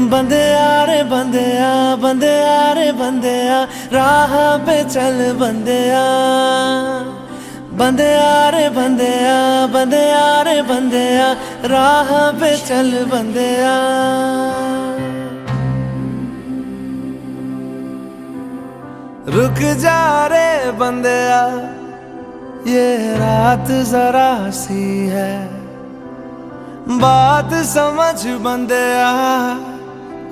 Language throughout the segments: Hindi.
बंदेया रे बंदेया, बंदेया रे बंदेया, राह पे चल बंदेया। बंदेया रे बंदेया, बंदेया रे बंदेया, राह पे चल बंदेया। रुक जा रे बंदेया, ये रात जरा सी है, बात समझ बंदेया,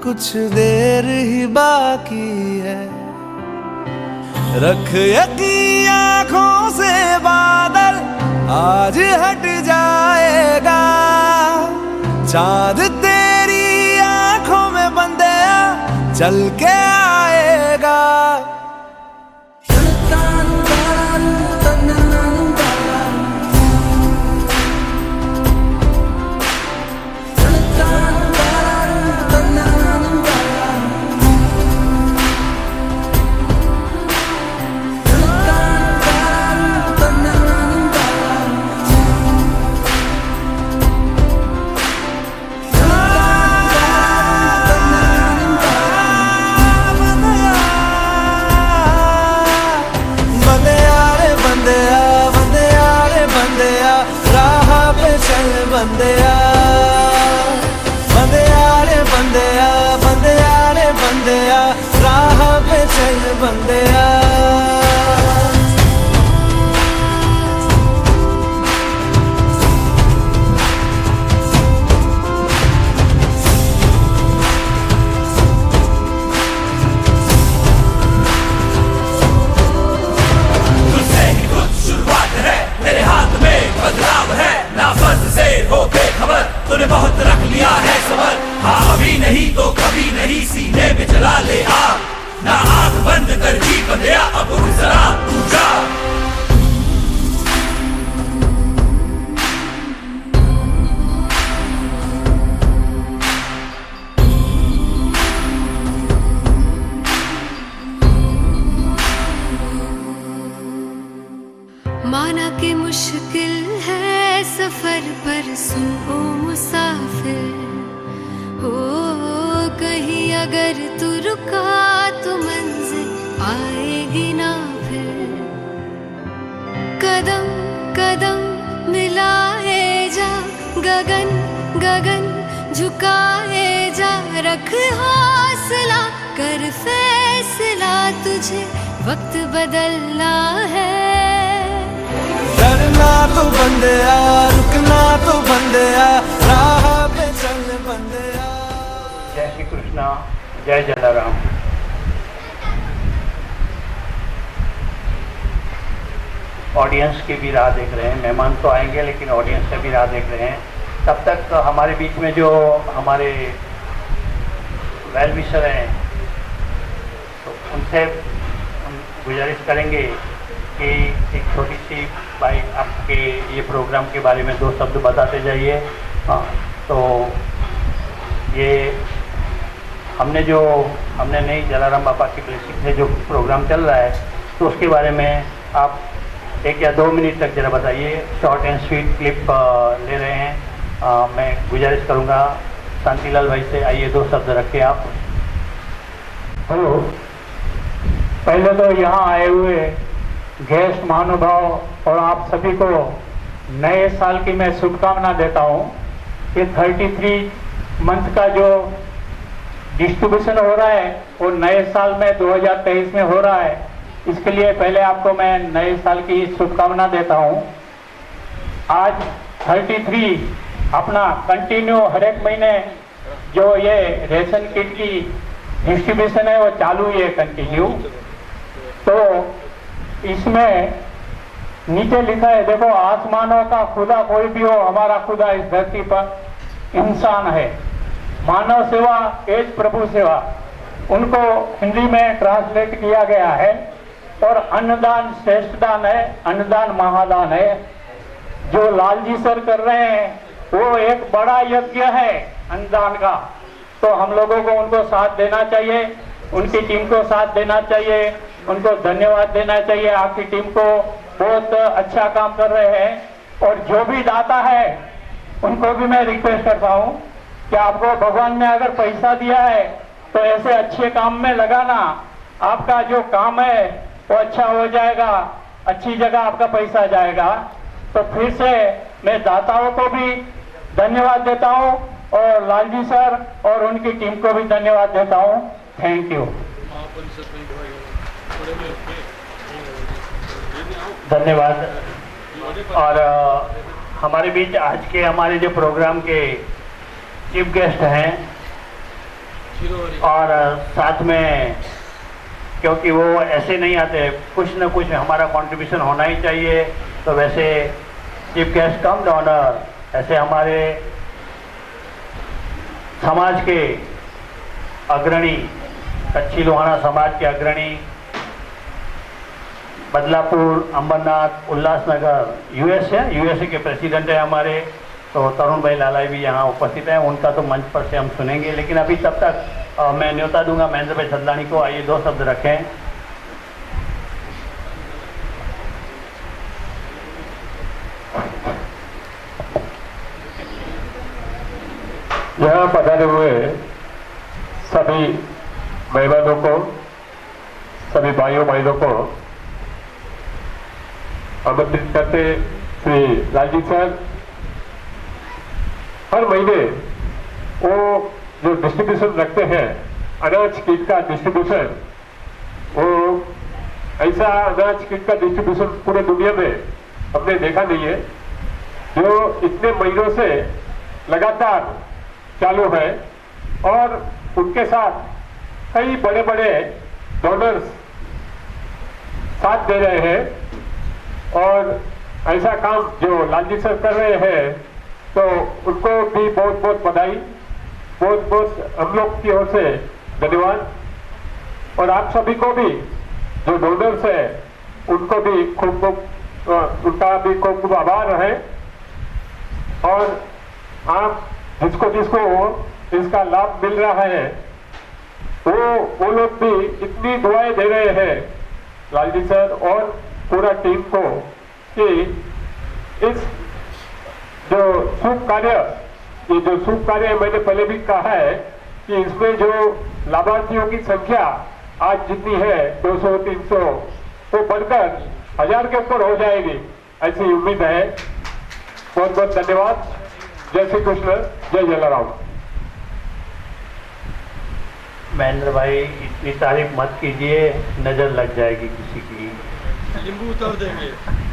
कुछ देर ही बाकी है। रख यकीन आँखों से बादल, आज हट जाएगा। चाँद तेरी आँखों में बंदेया, चल के आएगा। बंदेया बंदेया रे बंदेया, बंदेया रे बंदेया, राह पे चल बंदेया। तुझसे ही कुछ शुरुआत है, तेरे हाथ में बदलाव है। ना फर्ज से हो बेखबर, तूने बहुत रख लिया है सबर। हाँ अभी नहीं तो कभी नहीं, सीने में जला ले आग। ना आंख बंद कर जी बंदेया, अब उठ जरा तू जा। माना कि मुश्किल है सफर, पर सुन ओ मुसाफिर, हो कहीं अगर तू रुका तो मंजिल आएगी ना फिर। कदम कदम मिलाए जा, गगन गगन झुकाए जा। रख हौसला, कर फैसला, तुझे वक्त बदलना है। डरना तो बंदेया, रुकना तो बंदेया, राह पे चल बंदेया। जय श्री कृष्णा, जय जलाराम। ऑडियंस की भी राह देख रहे हैं, मेहमान तो आएंगे लेकिन ऑडियंस से भी राह देख रहे हैं। तब तक हमारे बीच में जो हमारे वेल विशर हैं, तो उनसे हम गुजारिश करेंगे कि एक छोटी सी बाइक आपके ये प्रोग्राम के बारे में 2 शब्द बताते जाइए। हाँ, तो ये हमने नई जलाराम बाबा की ब्लेसिंग से जो प्रोग्राम चल रहा है, तो उसके बारे में आप 1 या 2 मिनट तक जरा बताइए। शॉर्ट एंड स्वीट क्लिप ले रहे हैं। मैं गुजारिश करूँगा शांतिलाल भाई से, आइए 2 शब्द रखिए आप। हेलो, पहले तो यहाँ आए हुए गेस्ट महानुभाव और आप सभी को नए साल की मैं शुभकामना देता हूँ। ये 33 मंथ का जो डिस्ट्रीब्यूशन हो रहा है वो नए साल में 2023 में हो रहा है। इसके लिए पहले आपको मैं नए साल की शुभकामना देता हूँ। आज 33 अपना कंटिन्यू हर एक महीने जो ये रेशन किट की डिस्ट्रीब्यूशन है वो चालू ही है कंटिन्यू। तो इसमें नीचे लिखा है, देखो आसमानों का खुदा कोई भी हो, हमारा खुदा इस धरती पर इंसान है। मानव सेवा एज प्रभु सेवा, उनको हिंदी में ट्रांसलेट किया गया है। और अन्नदान श्रेष्ठ दान है, अन्नदान महादान है। जो लालजी सर कर रहे हैं वो एक बड़ा यज्ञ है अन्नदान का। तो हम लोगों को उनको साथ देना चाहिए, उनकी टीम को साथ देना चाहिए, उनको धन्यवाद देना चाहिए। आपकी टीम को बहुत अच्छा काम कर रहे हैं। और जो भी दाता है उनको भी मैं रिक्वेस्ट करता हूं कि आपको भगवान ने अगर पैसा दिया है तो ऐसे अच्छे काम में लगाना, आपका जो काम है वो अच्छा हो जाएगा, अच्छी जगह आपका पैसा जाएगा। तो फिर से मैं दाताओं को भी धन्यवाद देता हूं और लालजी सर और उनकी टीम को भी धन्यवाद देता हूं। Thank you. धन्यवाद। और हमारे बीच आज के हमारे जो प्रोग्राम के चीफ गेस्ट हैं और साथ में, क्योंकि वो ऐसे नहीं आते, कुछ न कुछ हमारा कंट्रीब्यूशन होना ही चाहिए, तो वैसे चीफ गेस्ट कम डोनर ऐसे हमारे समाज के अग्रणी, कच्ची लोहाना समाज के अग्रणी, बदलापुर, अंबरनाथ, उल्लासनगर, यूएसए के प्रेसिडेंट है हमारे, तो तरुण भाई लालाई भी यहाँ उपस्थित हैं। उनका तो मंच पर से हम सुनेंगे, लेकिन अभी तब तक मैं न्योता दूंगा महेंद्र भाई सदलानी को। आइए 2 शब्द रखें। यहाँ पधारे हुए सभी मेहमानों को, सभी भाइयों बहनों को आमंत्रित करते श्री लालजी सर हर महीने वो जो डिस्ट्रीब्यूशन रखते हैं, अनाज किट का डिस्ट्रीब्यूशन, वो ऐसा अनाज किट का डिस्ट्रीब्यूशन पूरे दुनिया में हमने देखा नहीं है, जो इतने महीनों से लगातार चालू है। और उनके साथ कई बड़े बड़े डोनर्स साथ दे रहे हैं और ऐसा काम जो लालजी सर कर रहे हैं, तो उनको भी बहुत बहुत बधाई, बहुत बहुत हम लोग की ओर से धन्यवाद। और आप सभी को भी जो डोनर्स है उनको भी खूब उनका भी खूब आभार है। और आप जिसको जिसको इसका लाभ मिल रहा है वो लोग भी इतनी दुआएं दे रहे हैं लालजी सर और पूरा टीम को कि इस जो शुभ कार्य, ये जो शुभ कार्य मैंने पहले भी कहा है कि इसमें जो लाभार्थियों की संख्या आज जितनी है 200-300, वो बढ़कर 1000 के ऊपर हो जाएगी, ऐसी उम्मीद है। बहुत बहुत धन्यवाद। जय श्री कृष्ण, जय जलाराम। महेंद्र भाई इतनी तारीफ मत कीजिए, नजर लग जाएगी किसी की। नींबू उतार देंगे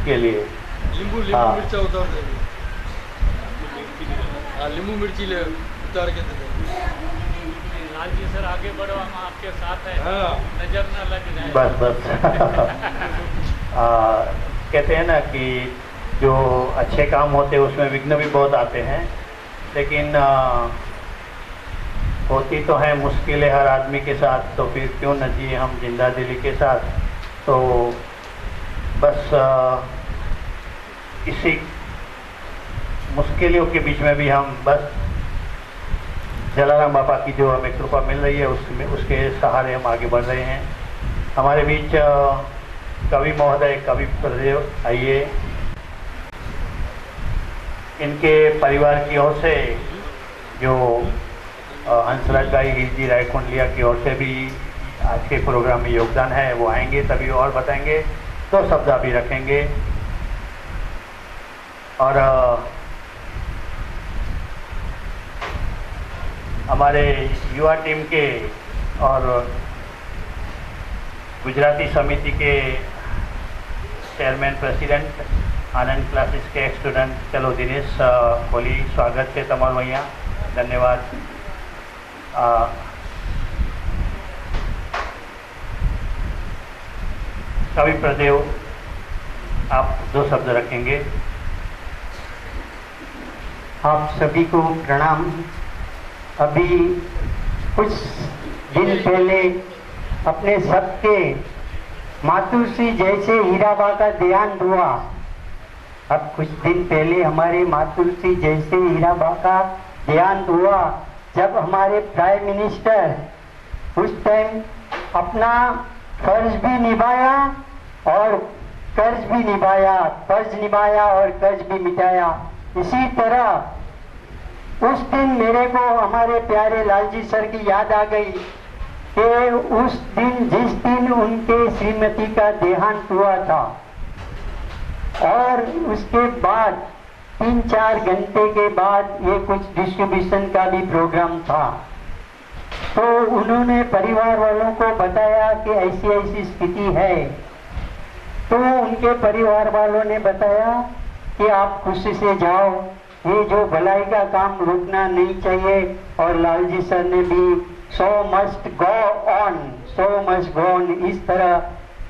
के लिए नींबू मिर्चा उतार देंगे। हाँ, नींबू मिर्ची ले उतार के दे देंगे। लालजी सर आगे बढ़ो, हम आपके साथ हैं। हाँ। नजर न लग जाए। बस कहते हैं ना कि जो अच्छे काम होते हैं उसमें विघ्न भी बहुत आते हैं, लेकिन होती तो है मुश्किलें हर आदमी के साथ, तो फिर क्यों न जिए हम जिंदा दिली के साथ। तो बस इसी मुश्किलों के बीच में भी हम बस जलाराम बापा की जो हमें कृपा मिल रही है उसमें, उसके सहारे हम आगे बढ़ रहे हैं। हमारे बीच कवि महोदय, कवि प्रदेव, आइए। इनके परिवार की ओर से जो हंसराज भाई हिलजी रायकुंडलिया की ओर से भी आज के प्रोग्राम में योगदान है, वो आएंगे तभी और बताएंगे, तो शब्द भी रखेंगे। और हमारे युवा टीम के और गुजराती समिति के चेयरमैन प्रेसिडेंट आनंद क्लासेस के एक स्टूडेंट, चलो दिनेश बोली, स्वागत है तमाम भैया, धन्यवाद। कवि प्रदेव, आप 2 शब्द रखेंगे। आप सभी को प्रणाम। अभी कुछ दिन पहले अपने सबके मातुश्री जैसे हीराबा का देहांत हुआ। अब कुछ दिन पहले हमारे मातुश्री जैसे हीराबा का देहांत हुआ जब हमारे प्राइम मिनिस्टर उस टाइम अपना फर्ज भी निभाया और कर्ज भी निभाया, फर्ज निभाया और कर्ज भी मिटाया। इसी तरह उस दिन मेरे को हमारे प्यारे लालजी सर की याद आ गई कि उस दिन जिस दिन उनके श्रीमती का देहांत हुआ था और उसके बाद 3-4 घंटे के बाद ये कुछ डिस्ट्रीब्यूशन का भी प्रोग्राम था, तो उन्होंने परिवार वालों को बताया कि ऐसी ऐसी स्थिति है। तो उनके परिवार वालों ने बताया कि आप खुशी से जाओ, ये जो भलाई का काम रुकना नहीं चाहिए। और लालजी सर ने भी सो मस्ट गो ऑन इस तरह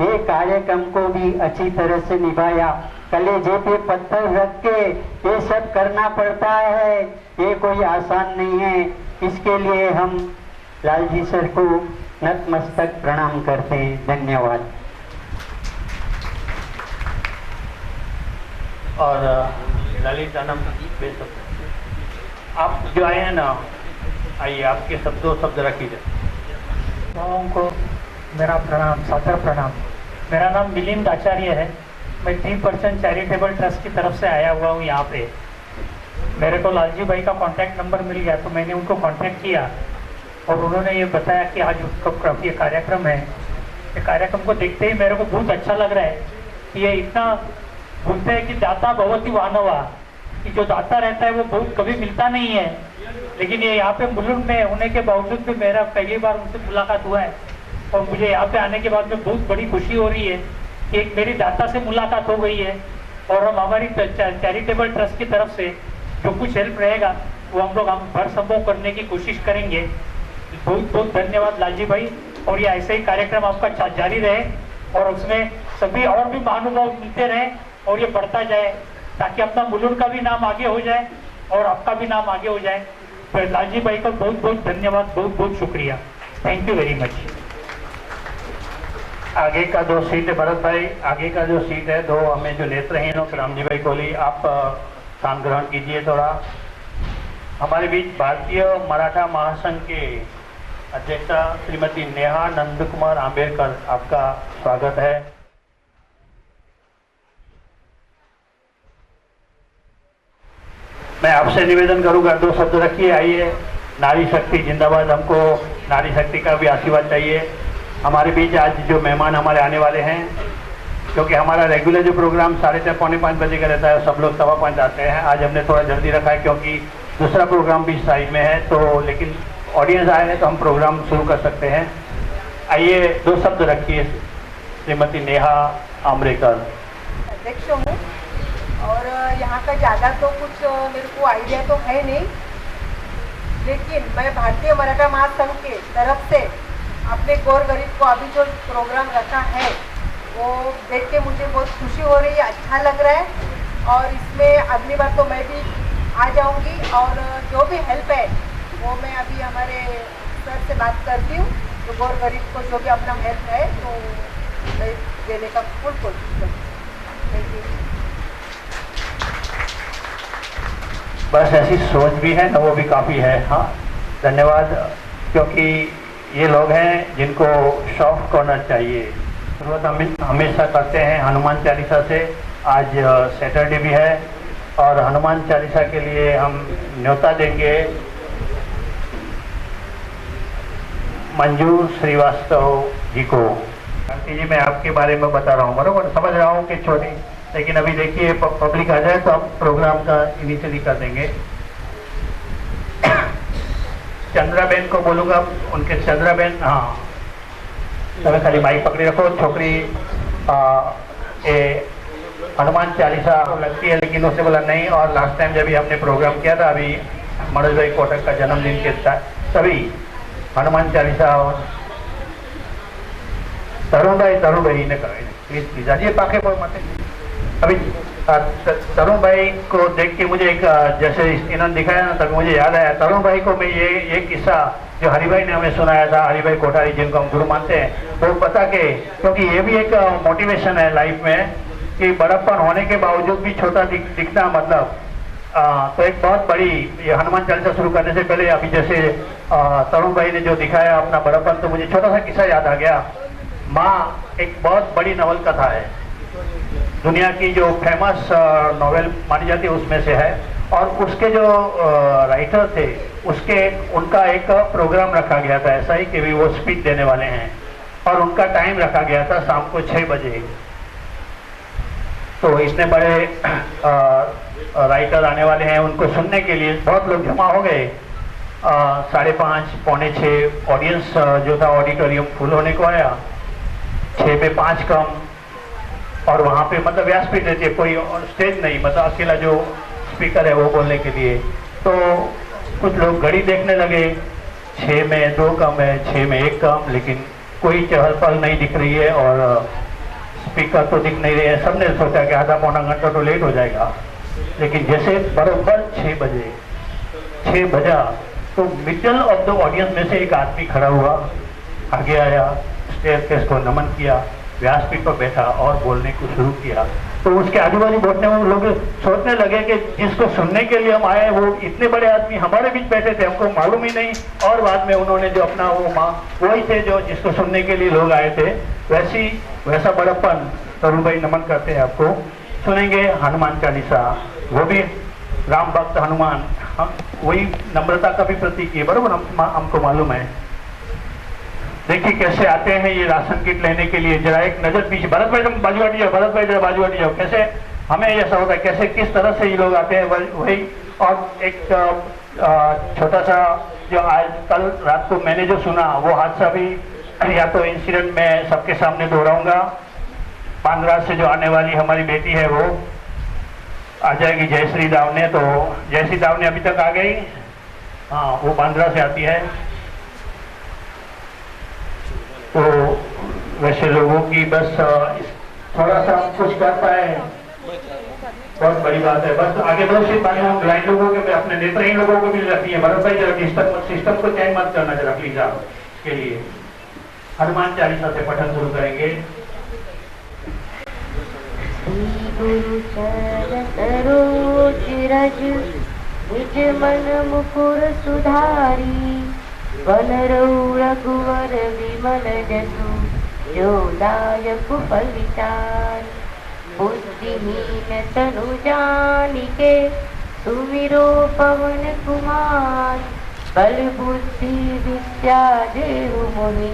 ये कार्यक्रम को भी अच्छी तरह से निभाया। कलेजे पे पत्थर रख के ये सब करना पड़ता है, ये कोई आसान नहीं है। इसके लिए हम लालजी सर को नतमस्तक प्रणाम करते हैं। धन्यवाद। और ललित अनम आप जो आए हैं ना, आइए आपके दो शब्द रखिए। लोगों को मेरा प्रणाम, सादर प्रणाम। मेरा नाम मिलिंद आचार्य है। मैं 3% चैरिटेबल ट्रस्ट की तरफ से आया हुआ हूँ यहाँ पे। मेरे को लालजी भाई का कांटेक्ट नंबर मिल गया तो मैंने उनको कांटेक्ट किया और उन्होंने ये बताया कि आज उसका ये कार्यक्रम है। ये कार्यक्रम को देखते ही मेरे को बहुत अच्छा लग रहा है कि ये इतना बोलते हैं कि दाता भवति वानवा, कि जो दाता रहता है वो बहुत कभी मिलता नहीं है। लेकिन ये यहाँ पे मुल्क में होने के बावजूद भी मेरा पहली बार उनसे मुलाकात हुआ है और मुझे यहाँ पे आने के बाद में बहुत बड़ी खुशी हो रही है कि एक मेरी दाता से मुलाकात हो गई है और हम हमारी चैरिटेबल ट्रस्ट की तरफ से जो कुछ हेल्प रहेगा वो हम लोग भर संभव करने की कोशिश करेंगे। बहुत बहुत धन्यवाद लालजी भाई, और ये ऐसे ही कार्यक्रम आपका जारी रहे और उसमें सभी और भी महानुभाव मिलते रहे और ये बढ़ता जाए ताकि अपना मुल्क का भी नाम आगे हो जाए और आपका भी नाम आगे हो जाए। तो लालजी भाई का बहुत बहुत धन्यवाद, बहुत बहुत शुक्रिया। Thank you very much. आगे का जो सीट है भरत भाई, आगे का जो सीट है, दो हमें जो नेत्रहीन हो रामजी भाई कोहली, आप स्थान ग्रहण कीजिए थोड़ा। हमारे बीच भारतीय मराठा महासंघ के अध्यक्षा श्रीमती नेहा नंद कुमार आंबेडकर, आपका स्वागत है। मैं आपसे निवेदन करूंगा, दो शब्द रखिए। आइए, नारी शक्ति जिंदाबाद, हमको नारी शक्ति का भी आशीर्वाद चाहिए। हमारे बीच आज जो मेहमान हमारे आने वाले हैं, क्योंकि हमारा रेगुलर जो प्रोग्राम 4:30 पौने 5 बजे का रहता है, सब लोग 5:15 आते हैं। आज हमने थोड़ा जल्दी रखा है क्योंकि दूसरा प्रोग्राम भी साइड में है, तो लेकिन ऑडियंस आए हैं तो हम प्रोग्राम शुरू कर सकते हैं। आइए, दो शब्द रखिए श्रीमती नेहा आंबेडकर। अध्यक्ष हूँ और यहाँ का ज़्यादा तो कुछ मेरे को आइडिया तो है नहीं, लेकिन मैं भारतीय मराठा महासंघ के तरफ से अपने गौर गरीब को अभी जो प्रोग्राम रखा है वो देख के मुझे बहुत खुशी हो रही है, अच्छा लग रहा है। और इसमें अगली बार तो मैं भी आ जाऊँगी और जो भी हेल्प है वो मैं अभी हमारे सर से बात करती हूँ, तो गौर गरीब को जो भी अपना हेल्प है तो मैं देने का फुल कोशिश करूँगी। Thank you. बस ऐसी सोच भी है ना, वो भी काफ़ी है। हाँ, धन्यवाद, क्योंकि ये लोग हैं जिनको सॉफ्ट कॉर्नर चाहिए। शुरुआत हम हमेशा करते हैं हनुमान चालीसा से। आज सैटरडे भी है और हनुमान चालीसा के लिए हम न्योता देंगे मंजू श्रीवास्तव जी को। आंटी जी, मैं आपके बारे में बता रहा हूँ, बराबर समझ रहा हूँ कि छोटी, लेकिन अभी देखिए पब्लिक आ जाए तो हम प्रोग्राम का इनिशियली कर देंगे। चंद्राबेन को बोलूँगा, उनके चंद्राबेन, हाँ तो खाली माइक पकड़ी रखो। छोकरी हनुमान चालीसा लगती है, लेकिन उसने बोला नहीं। और लास्ट टाइम जब भी हमने प्रोग्राम किया था, अभी मनोज भाई कोटक का जन्मदिन के तभी हनुमान चालीसा तरुण भाई ने प्लीज प्लीज पाके बोल मत। अभी तरुण भाई को देख के मुझे एक जैसे इन्होंने दिखाया ना, तब मुझे याद आया तरुण भाई को। मैं ये किस्सा जो हरि भाई ने हमें सुनाया था, हरि भाई कोठारी जिनको हम गुरु मानते हैं, तो बता के, क्योंकि ये भी एक मोटिवेशन है लाइफ में कि बड़प्पन होने के बावजूद भी छोटा दिखना, मतलब तो एक बहुत बड़ी, ये हनुमान चालीसा शुरू करने से पहले अभी जैसे तरुण भाई ने जो दिखाया अपना बड़प्पन, तो मुझे छोटा सा किस्सा याद आ गया। माँ एक बहुत बड़ी नवल कथा है, दुनिया की जो फेमस नॉवेल मानी जाती है उसमें से है। और उसके जो राइटर थे उनका एक प्रोग्राम रखा गया था ऐसा ही कि भी वो स्पीच देने वाले हैं, और उनका टाइम रखा गया था शाम को 6 बजे। तो इतने बड़े राइटर आने वाले हैं, उनको सुनने के लिए बहुत लोग जमा हो गए। 5:30 पौने 6 ऑडियंस जो था ऑडिटोरियम फुल होने को आया, 6 में 5 कम। और वहाँ पे मतलब व्यासपीठ रहती है, कोई स्टेज नहीं, मतलब अकेला जो स्पीकर है वो बोलने के लिए। तो कुछ लोग घड़ी देखने लगे, 6 में 2 कम है, 6 में 1 कम, लेकिन कोई चहल पहल नहीं दिख रही है और स्पीकर तो दिख नहीं रहे हैं। सबने सोचा कि आधा पौना घंटा तो लेट हो जाएगा, लेकिन जैसे बरोबर 6 बजे 6 बजा तो मिडल ऑफ द ऑडियंस में से एक आदमी खड़ा हुआ, आगे आया, स्टेयरकेस को नमन किया, व्यासपीठ पर बैठा और बोलने को शुरू किया। तो उसके आजू बाजू बैठने में लोग सोचने लगे कि जिसको सुनने के लिए हम आए वो इतने बड़े आदमी हमारे बीच बैठे थे, हमको मालूम ही नहीं। और बाद में उन्होंने जो अपना वो माँ वही थे जो जिसको सुनने के लिए लोग आए थे। वैसा बड़प्पन तरुण भाई नमन करते हैं आपको। सुनेंगे हनुमान चालीसा, वो भी राम भक्त हनुमान, हम वही नम्रता का भी प्रतीक है, बराबर हमको मालूम है। देखिए कैसे आते हैं ये राशन किट लेने के लिए। जरा एक नजर पीछे, भरत भाई तुम बाजू हट जाओ, भरत भाई जरा बाजू हट जाओ। कैसे हमें ऐसा होता है, कैसे किस तरह से ये लोग आते हैं वही। और एक छोटा सा जो आज कल रात को मैंने जो सुना वो हादसा भी या तो इंसिडेंट में सबके सामने दोहराऊंगा। बांद्रा से जो आने वाली हमारी बेटी है वो आ जाएगी जयश्री दावने, तो जयश्री दावने अभी तक आ गई, हाँ वो बांद्रा से आती है। तो वैसे लोगों की बस थोड़ा सा कुछ कर पाए बहुत बड़ी बात है। बस आगे बढ़ो, सिर्फ ब्लाइंड लोगों के अपने नेत्रहीन लोगों को भी रखनी है। भरत भाई जरा सिस्टम को चेंज मत करना जरा प्लीज आप के लिए। हनुमान चालीसा से पठन शुरू करेंगे। गुरु चरण सरोज रज निज मन मुकुर सुधारी, वन रघुवर विमल जसु जो दायक फल विचार। बुद्धिहीन तनु जानिके सुमिरो पवन कुमार, बल बुद्धि विद्या देहु मोहि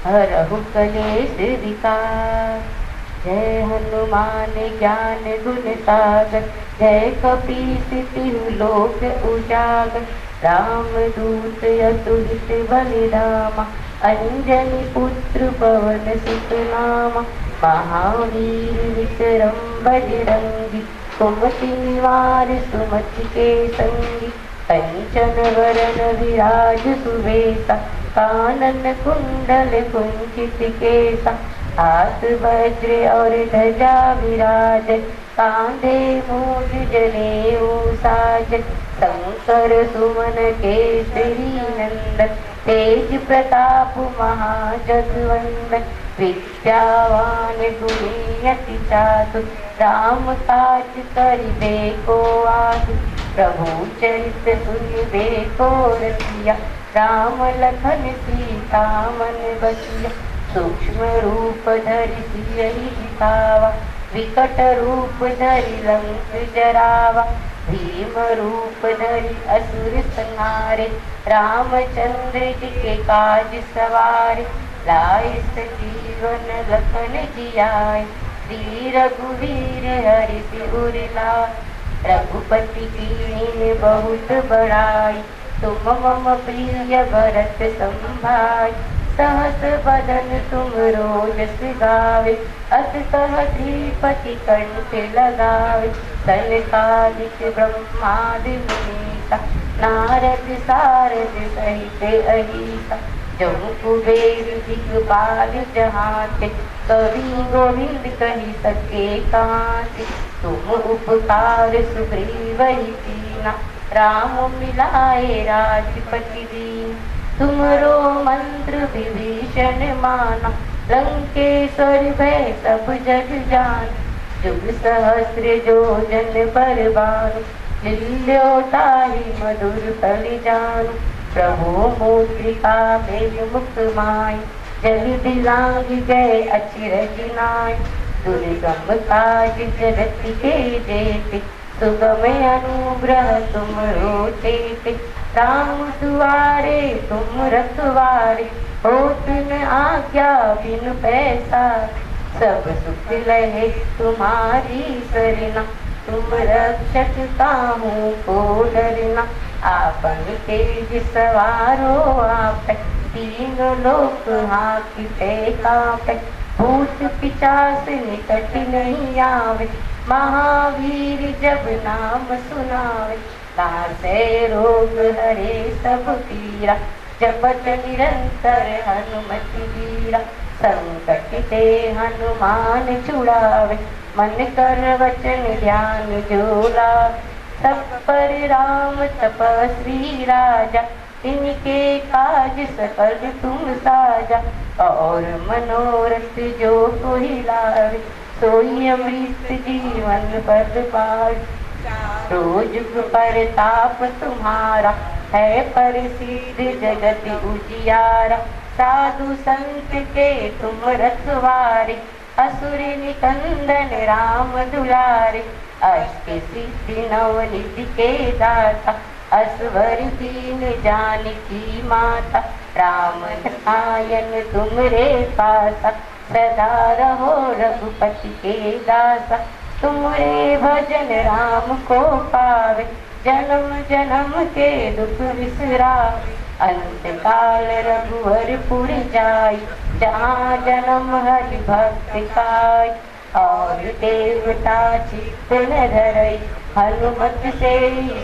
हरहु कलेश विकार। जय हनुमान ज्ञान गुण सागर, जय कपीस तिहु लोक उजागर। राम दूत अतुलित बलिधामा, अंजनी पुत्र पवन सुत नामा। महावीर विक्रम बजरंगी, कुमति निवार सुमति के संगी। कंचन वरन विराज सुवेसा, कानन कुंडल कुंचित केसा। हाथ वज्र और ध्वजा विराज, कांधे मूज जनेऊ साज। शंकर सुमन केसरी नंदन, तेज प्रताप महाजगवंदन। विद्यावान गुणी अति चातुर, राम काज करिबे को आतुर। प्रभु चरित सुनिबे को रसिया, राम लखन सीता मन बसिया। सूक्ष्म रूप धरि सियहि दिखावा, विकट रूप धरि लंक जरावा। भीम रूप धरि असुर संहारे, रामचंद्र जी के काज सवारे। लाए सजीवन लखन जियाए, श्री रघुवीर हरि सिर लाए। रघुपति कीन्हि बहुत बड़ाई, तुम मम प्रिय भरत संभाई। सहस बदन तुम रोजस गावे, अस कह श्रीपति कंठ लगावे। सनकादिक ब्रह्मादि मुनीसा, नारद सारद सहित अहिसा। जो कुबेर दिखपाल जहाते, कवि गोविंद कहि सके कहाते। तुम उपकार सुग्रीवहि कीना, राम मिलाए राजपति दीन। तुमरो मंत्र विभीषण माना, लंकेश्वर भय सब जग जान। जुग सहस्र जो जन पर बान, लिल्योताहि मधुर फल जानु प्रभु मूत्रिका मेघ मुक्त माय जल दिलांग गए अचिरज नाय दुर्गम काज जगत के जेते सुगम अनुग्रह तुम रोचेते राम दुआरे तुम रखवारे होत न आज्ञा बिन पैसा सब सुख लहे तुम्हारी सरना तुम रक्षक काहू को डरना आपन तेज सवारो आप तीन लोक हाकिते कापे भूत पिचास निकट नहीं आवे महावीर जब नाम सुनावे नासे रोग हरे सब पीरा जपत निरंतर हनुमति वीरा संकट ते हनुमान छुड़ावे मन कर वचन ध्यान जोला सब पर राम तपस्वी राजा इनके काज सकल तुम साजा और मनोरथ जो कोई लावे सोई अमृत जीवन पद पाए रोज परताप तुम्हारा है प्रसिद्ध जगत उजियारा साधु संत के तुम रखवारे असुर निकंदन राम दुलारे अष्ट सिद्धि नवनिधि के दाता असवर दीन जानकी माता राम नारायण तुमरे पासा सदा रहो रघुपति के दासा तुमरे भजन राम को पावे जन्म जन्म के दुख विसरावे अंत काल रघुवर पुर जाई जहाँ जन्म हरि भक्त खाई और देवता चित्त न धरई हनुमत से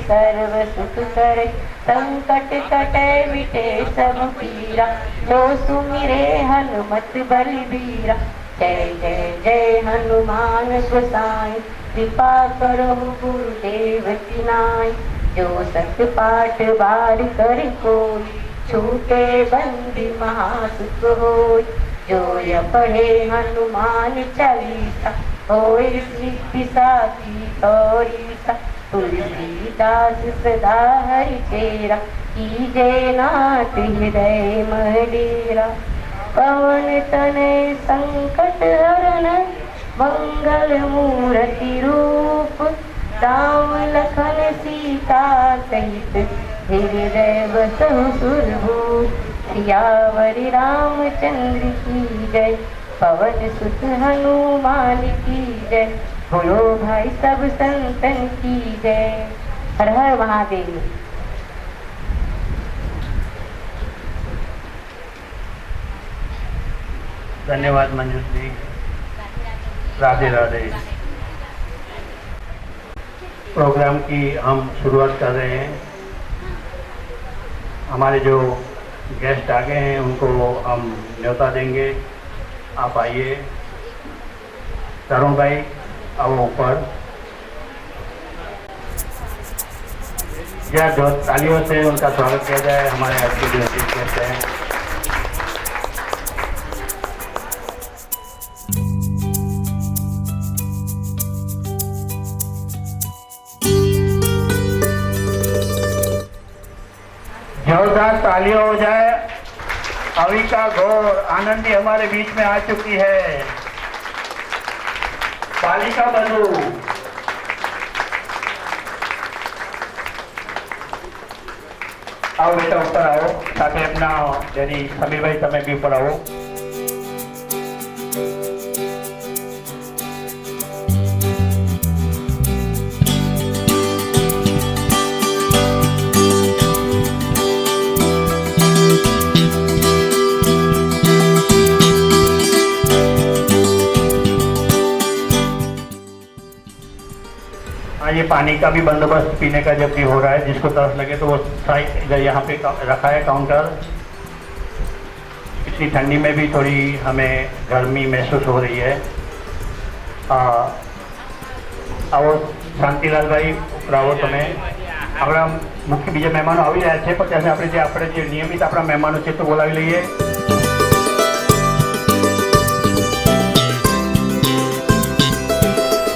सर्व सुख करे संकट कटे मिटे सब पीरा जो सुमिरे हनुमत बलबीरा जय जय जय हनुमान गोसाई कृपा करो गुरुदेव की नाई जो सत पाठ बार कर कोई छूटे बंदी महासुख होई जो य पढ़े हनुमान चालीसा होए सिद्धि साखी गौरीसा तुलसीदास सदा हरि चेरा कीजय नाथ हृदय महडेरा पवन तनय संकट हरण मंगल मूर्ति रूप राम लखन सीता सहित हृदय बसहु सुरभूप सियावरि रामचंद्र की जय पवन सुत हनुमान की जय बोलो भाई सब संतन की जय हर हर महादेव। धन्यवाद मंजू जी। राधे राधे। प्रोग्राम की हम शुरुआत कर रहे हैं। हमारे जो गेस्ट आ गए हैं उनको हम न्योता देंगे। आप आइए। तरुण भाई आओ ऊपर। या जो तालियों से उनका स्वागत किया जाए। हमारे आज के जो गेस्ट हैं जोरदार तालियां हो जाए। अविका घोर आनंदी हमारे बीच में आ चुकी है। बालिका बंधु आओ बेटा ऊपर आओ। साथ में अपना यदि समीर भाई समय भी ऊपर आओ। ये पानी का भी बंदोबस्त पीने का जब भी हो रहा है, जिसको तरस लगे तो वो साइड यहाँ पे रखा है काउंटर। इतनी ठंडी में भी थोड़ी हमें गर्मी महसूस हो रही है। आओ शांतिलाल भाई रावो તમે આપણા મુખ્ય બીજા મહેમાનો આવી રહ્યા છે, પણ ત્યારે આપણે જે નિયમિત આપણા મહેમાનો છે તો બોલાવી લઈએ।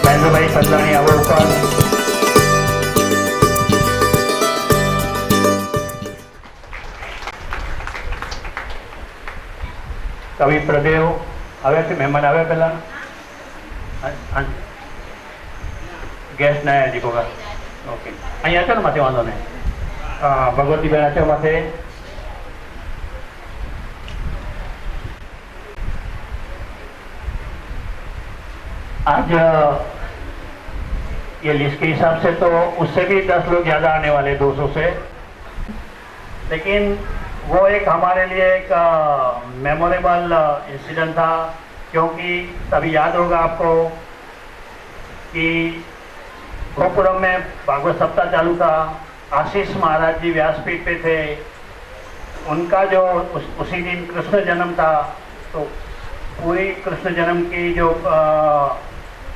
મહેન્દ્રભાઈ સંદાણી આવો ઉપર। કવિ પ્રદેવ આવે છે, મહેમાન આવે પહેલા ગેસ્ટ ના હજી કોકા ઓકે અહીંયા છે ને માથે વાંધો નહીં ભગવતીબેન છે માથે आज ये लिस्ट के हिसाब से तो उससे भी 10 लोग ज़्यादा आने वाले 200 से, लेकिन वो एक हमारे लिए एक मेमोरेबल इंसिडेंट था, क्योंकि तभी याद होगा आपको कि गोपुरम में भागवत सप्ताह चालू था, आशीष महाराज जी व्यासपीठ पे थे, उनका जो उसी दिन कृष्ण जन्म था, तो पूरी कृष्ण जन्म की जो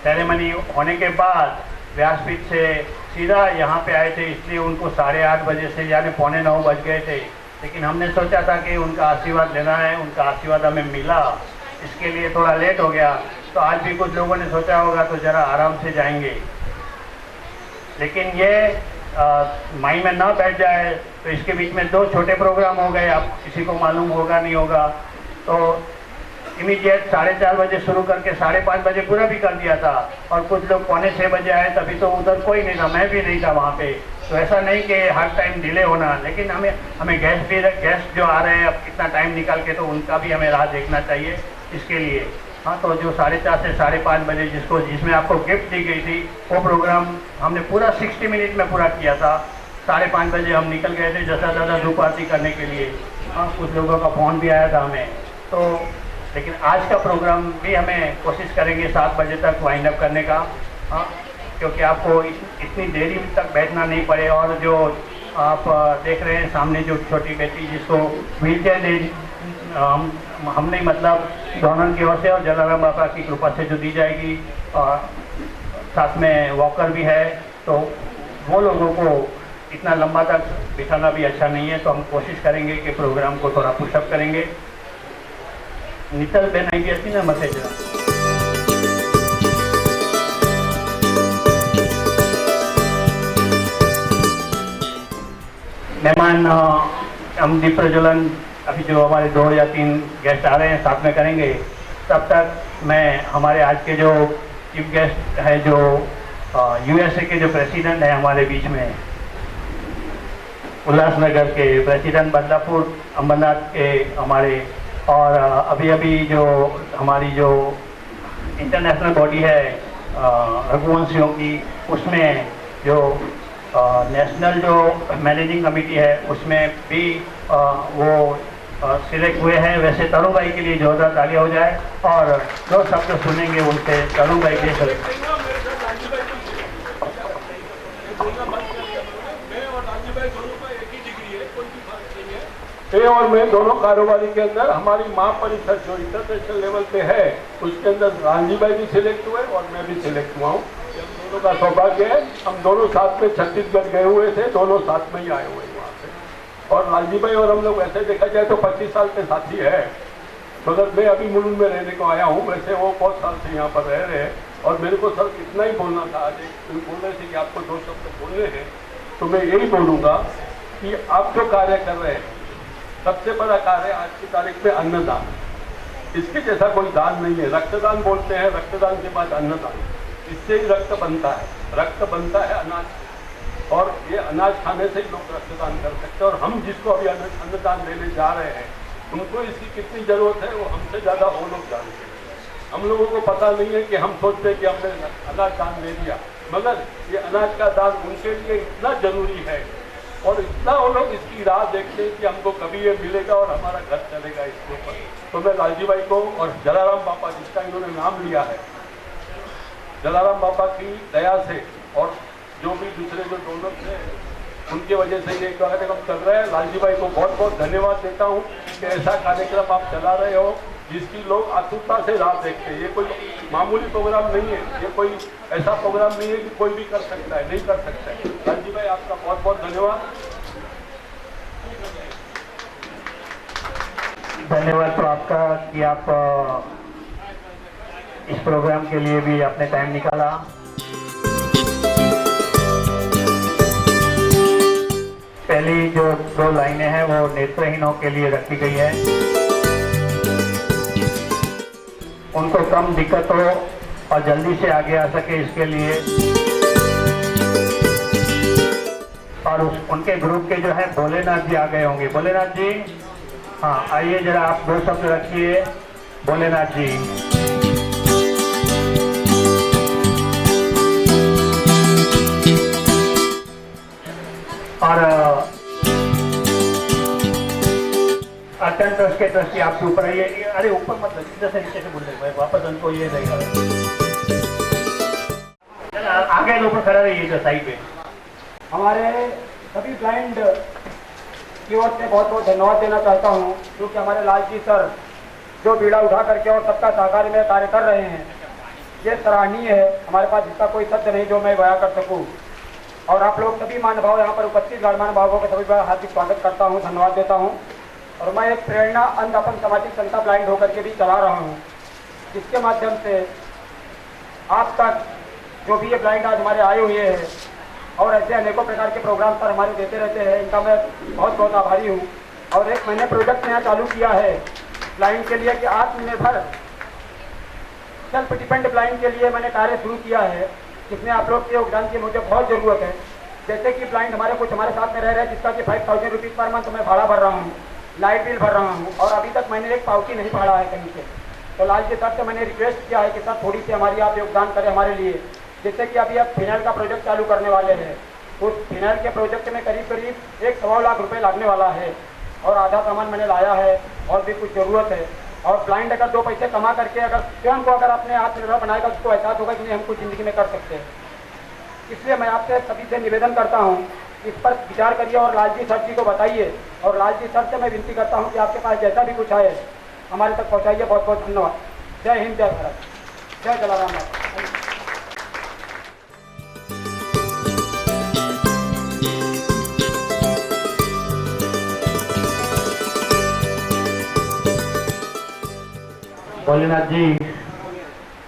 सेरेमनी होने के बाद व्यासपीठ से सीधा यहाँ पे आए थे, इसलिए उनको 8:30 बजे से यानी 8:45 बज गए थे, लेकिन हमने सोचा था कि उनका आशीर्वाद लेना है, उनका आशीर्वाद हमें मिला, इसके लिए थोड़ा लेट हो गया। तो आज भी कुछ लोगों ने सोचा होगा तो ज़रा आराम से जाएंगे, लेकिन ये माइंड में ना बैठ जाए तो इसके बीच में 2 छोटे प्रोग्राम हो गए, आप किसी को मालूम होगा नहीं होगा, तो इमीडिएट 4:30 बजे शुरू करके 5:30 बजे पूरा भी कर दिया था, और कुछ लोग 5:45 बजे आए, तभी तो उधर कोई नहीं था, मैं भी नहीं था वहाँ पे। तो ऐसा नहीं कि हर टाइम डिले होना, लेकिन हमें गेस्ट जो आ रहे हैं अब कितना टाइम निकाल के, तो उनका भी हमें राह देखना चाहिए इसके लिए। हाँ, तो जो 4:30 से 5:30 बजे जिसमें आपको गिफ्ट दी गई थी, वो प्रोग्राम हमने पूरा 60 मिनट में पूरा किया था। 5:30 बजे हम निकल गए थे जैसा ज़्यादा धूप आरती करने के लिए। हाँ, कुछ लोगों का फ़ोन भी आया था हमें, तो लेकिन आज का प्रोग्राम भी हमें कोशिश करेंगे 7 बजे तक वाइंड अप करने का। हाँ, क्योंकि आपको इतनी देरी तक बैठना नहीं पड़े, और जो आप देख रहे हैं सामने जो छोटी बेटी जिसको व्हील चेयर हमने मतलब दोनों की ओर से और जलाराम बाबा की कृपा से जो दी जाएगी, और साथ में वॉकर भी है, तो वो लोगों को इतना लंबा तक बिठाना भी अच्छा नहीं है, तो हम कोशिश करेंगे कि प्रोग्राम को थोड़ा पुशअप करेंगे। नितल बेन आई थी ना मथे जरा मेहमान हम दीप प्रज्वलन अभी जो हमारे 2 या 3 गेस्ट आ रहे हैं साथ में करेंगे, तब तक मैं हमारे आज के जो चीफ गेस्ट है, जो यूएसए के जो प्रेसिडेंट है हमारे बीच में, उल्लासनगर के प्रेसिडेंट, बदलापुर अम्बरनाथ के हमारे, और अभी जो हमारी जो इंटरनेशनल बॉडी है रघुवंशियों की, उसमें जो नेशनल जो मैनेजिंग कमेटी है उसमें भी वो सिलेक्ट हुए हैं। वैसे तरुण भाई के लिए जोरदार तालियां हो जाए, और जो शब्द सुनेंगे उनसे तरुण भाई के और मैं दोनों कारोबारी के अंदर हमारी माँ परिषद जो इंटरनेशनल लेवल पे है, उसके अंदर रामजी भाई भी सिलेक्ट हुए और मैं भी सिलेक्ट हुआ हूँ। दोनों का सौभाग्य है, हम दोनों साथ में छत्तीसगढ़ गए हुए थे, दोनों साथ में ही आए हुए वहाँ से। और लालजी भाई और हम लोग वैसे देखा जाए तो 25 साल के साथी है, मगर मैं अभी मुलुंड में रहने को आया हूँ, वैसे वो बहुत साल से यहाँ पर रह रहे हैं। और मेरे को सर इतना ही बोलना था, आज बोल रहे थे कि आपको 2 शब्द बोलने हैं, तो मैं यही बोलूँगा कि आप जो कार्य कर रहे हैं, सबसे बड़ा कार्य आज की तारीख में अन्नदान, इसके जैसा कोई दान नहीं है। रक्तदान बोलते हैं, रक्तदान के बाद अन्नदान, इससे ही रक्त बनता है, रक्त बनता है अनाज, और ये अनाज खाने से ही लोग रक्तदान कर सकते हैं। और हम जिसको अभी अन्नदान देने जा रहे हैं, उनको इसकी कितनी ज़रूरत है वो हमसे ज़्यादा वो लोग जानते हैं। हम लोगों को पता नहीं है कि हम सोचते हैं कि हमने अनाज दान ले दिया, मगर ये अनाज का दान उनके लिए इतना ज़रूरी है, और इतना वो लोग इसकी राह देखते हैं कि हमको कभी ये मिलेगा और हमारा घर चलेगा इसके ऊपर। तो मैं लालजी भाई को और जलाराम बापा, जिसका इन्होंने नाम लिया है, जलाराम बापा की दया से और जो भी दूसरे जो डोनर्स हैं उनकी वजह से ये कार्यक्रम चल रहा है। लालजी भाई को बहुत बहुत धन्यवाद देता हूँ कि ऐसा कार्यक्रम आप चला रहे हो जिसकी लोग आतुरता से राह देखते हैं। ये कोई मामूली प्रोग्राम नहीं है, ये कोई ऐसा प्रोग्राम नहीं है कि कोई भी कर सकता है, नहीं कर सकता है। लालजी भाई आपका बहुत बहुत धन्यवाद। धन्यवाद तो आपका कि आप इस प्रोग्राम के लिए भी आपने टाइम निकाला। पहली जो 2 लाइनें हैं वो नेत्रहीनों के लिए रखी गई है। उनको कम दिक्कत हो और जल्दी से आगे आ सके, इसके लिए। और उनके ग्रुप के जो है भोलेनाथ जी आ गए होंगे। भोलेनाथ जी, हाँ आइए जरा, आप 2 शब्द रखिए। भोलेनाथ जी, और अर्चन ट्रस्ट के ट्रस्टी आपके ऊपर आइए। अरे ऊपर मत लगे, से नीचे से बोल रहे भाई, वापस उनको ये रहेगा। आगे ऊपर खड़ा रहिए साइड पे। हमारे सभी ब्लाइंड की ओर से बहुत बहुत धन्यवाद देना चाहता हूँ, क्योंकि हमारे लाल जी सर जो बीड़ा उठा करके और सबका सहकारी में कार्य कर रहे हैं, ये सराहनीय है। हमारे पास इसका कोई शब्द नहीं जो मैं बयां कर सकूँ। और आप लोग सभी महानुभाव यहाँ पर उपस्थित गणमान्य भावों का सभी बार हार्दिक स्वागत करता हूँ, धन्यवाद देता हूँ। और मैं एक प्रेरणा अंध अपन सामाजिक संस्था ब्लाइंड होकर के भी चला रहा हूँ, जिसके माध्यम से आप तक जो भी ये ब्लाइंड आज हमारे आए हुए हैं और ऐसे अनेकों प्रकार के प्रोग्राम पर हमारे देते रहते हैं, इनका मैं बहुत बहुत आभारी हूँ। और एक मैंने प्रोजेक्ट नया चालू किया है ब्लाइंड के लिए कि आत्मनिर्भर सेल्फ डिपेंड ब्लाइंड के लिए मैंने कार्य शुरू किया है, जिसमें आप लोग के योगदान की मुझे बहुत ज़रूरत है। जैसे कि ब्लाइंड कुछ हमारे साथ में रह रहे हैं, जिसका कि 5000 रुपीज़ पर मंथ मैं भाड़ा भर रहा हूँ, लाइट बिल भर रहा हूँ, और अभी तक मैंने एक पावती नहीं फाड़ा है कहीं से। तो लाल जी सर से मैंने रिक्वेस्ट किया है कि सर थोड़ी सी हमारी आप योगदान करें हमारे लिए। जैसे कि अभी आप फिनाइल का प्रोजेक्ट चालू करने वाले हैं, उस फिनाइल के प्रोजेक्ट में करीब करीब 1-1.25 लाख रुपए लगने वाला है, और आधा सामान मैंने लाया है, और भी कुछ ज़रूरत है। और ब्लाइंड अगर 2 पैसे कमा करके अगर स्वयं को अगर अपने आत्मनिर्भर बनाएगा, उसको एहसास होगा कि नहीं हम कुछ ज़िंदगी में कर सकते हैं। इसलिए मैं आपसे सभी से निवेदन करता हूँ, इस पर विचार करिए और लाल जी सर जी को बताइए। और लाल जी सर से मैं विनती करता हूँ कि आपके पास जैसा भी कुछ आए हमारे तक पहुँचाइए। बहुत बहुत धन्यवाद। जय हिंद, जय भारत, जय जलाराम। भोलेनाथ जी,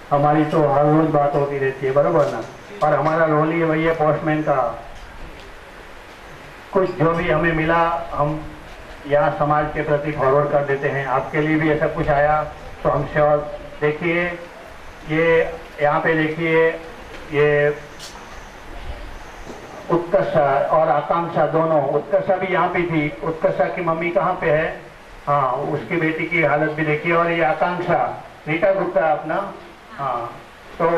हमारी तो हर रोज बात होती रहती है, बरोबर ना? और हमारा रोल ही वही है पोस्टमैन का। कुछ जो भी हमें मिला हम यहाँ समाज के प्रति फॉरवर्ड कर देते हैं। आपके लिए भी ऐसा कुछ आया तो हमसे, और देखिए ये यहाँ पे देखिए, ये उत्कर्षा और आकांक्षा दोनों, उत्कर्षा भी यहाँ पे थी। उत्कर्षा की मम्मी कहाँ पे है? हाँ, उसकी बेटी की हालत भी देखिए। और ये आकांक्षा, रीटा गुप्ता अपना, हाँ। तो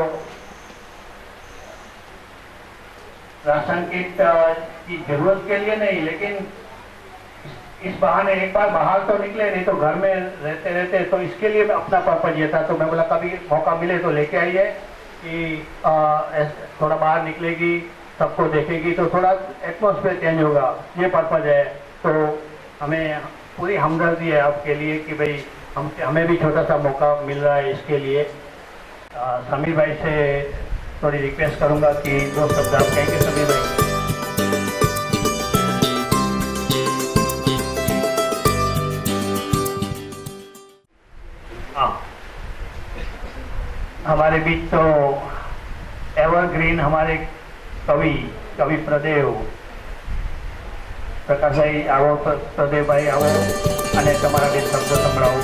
राशन किट की जरूरत के लिए नहीं, लेकिन इस बहाने एक बार बाहर तो निकले, नहीं तो घर में रहते रहते, तो इसके लिए अपना पर्पज ये था। तो मैं बोला कभी मौका मिले तो लेके आइए कि थोड़ा बाहर निकलेगी, सबको देखेगी, तो थोड़ा एटमॉस्फेयर चेंज होगा, ये पर्पज है। तो हमें पूरी हमदर्दी है आपके लिए कि भाई हमें भी छोटा सा मौका मिल रहा है इसके लिए। समीर भाई से थोड़ी रिक्वेस्ट करूंगा कि 2 शब्द आप कहेंगे समीर भाई। हाँ, हमारे बीच तो एवरग्रीन हमारे कवि प्रदेव પ્રકાશભાઈ આવો, પ્રદેવભાઈ આવો અને તમારા બે શબ્દો સંભળાવો।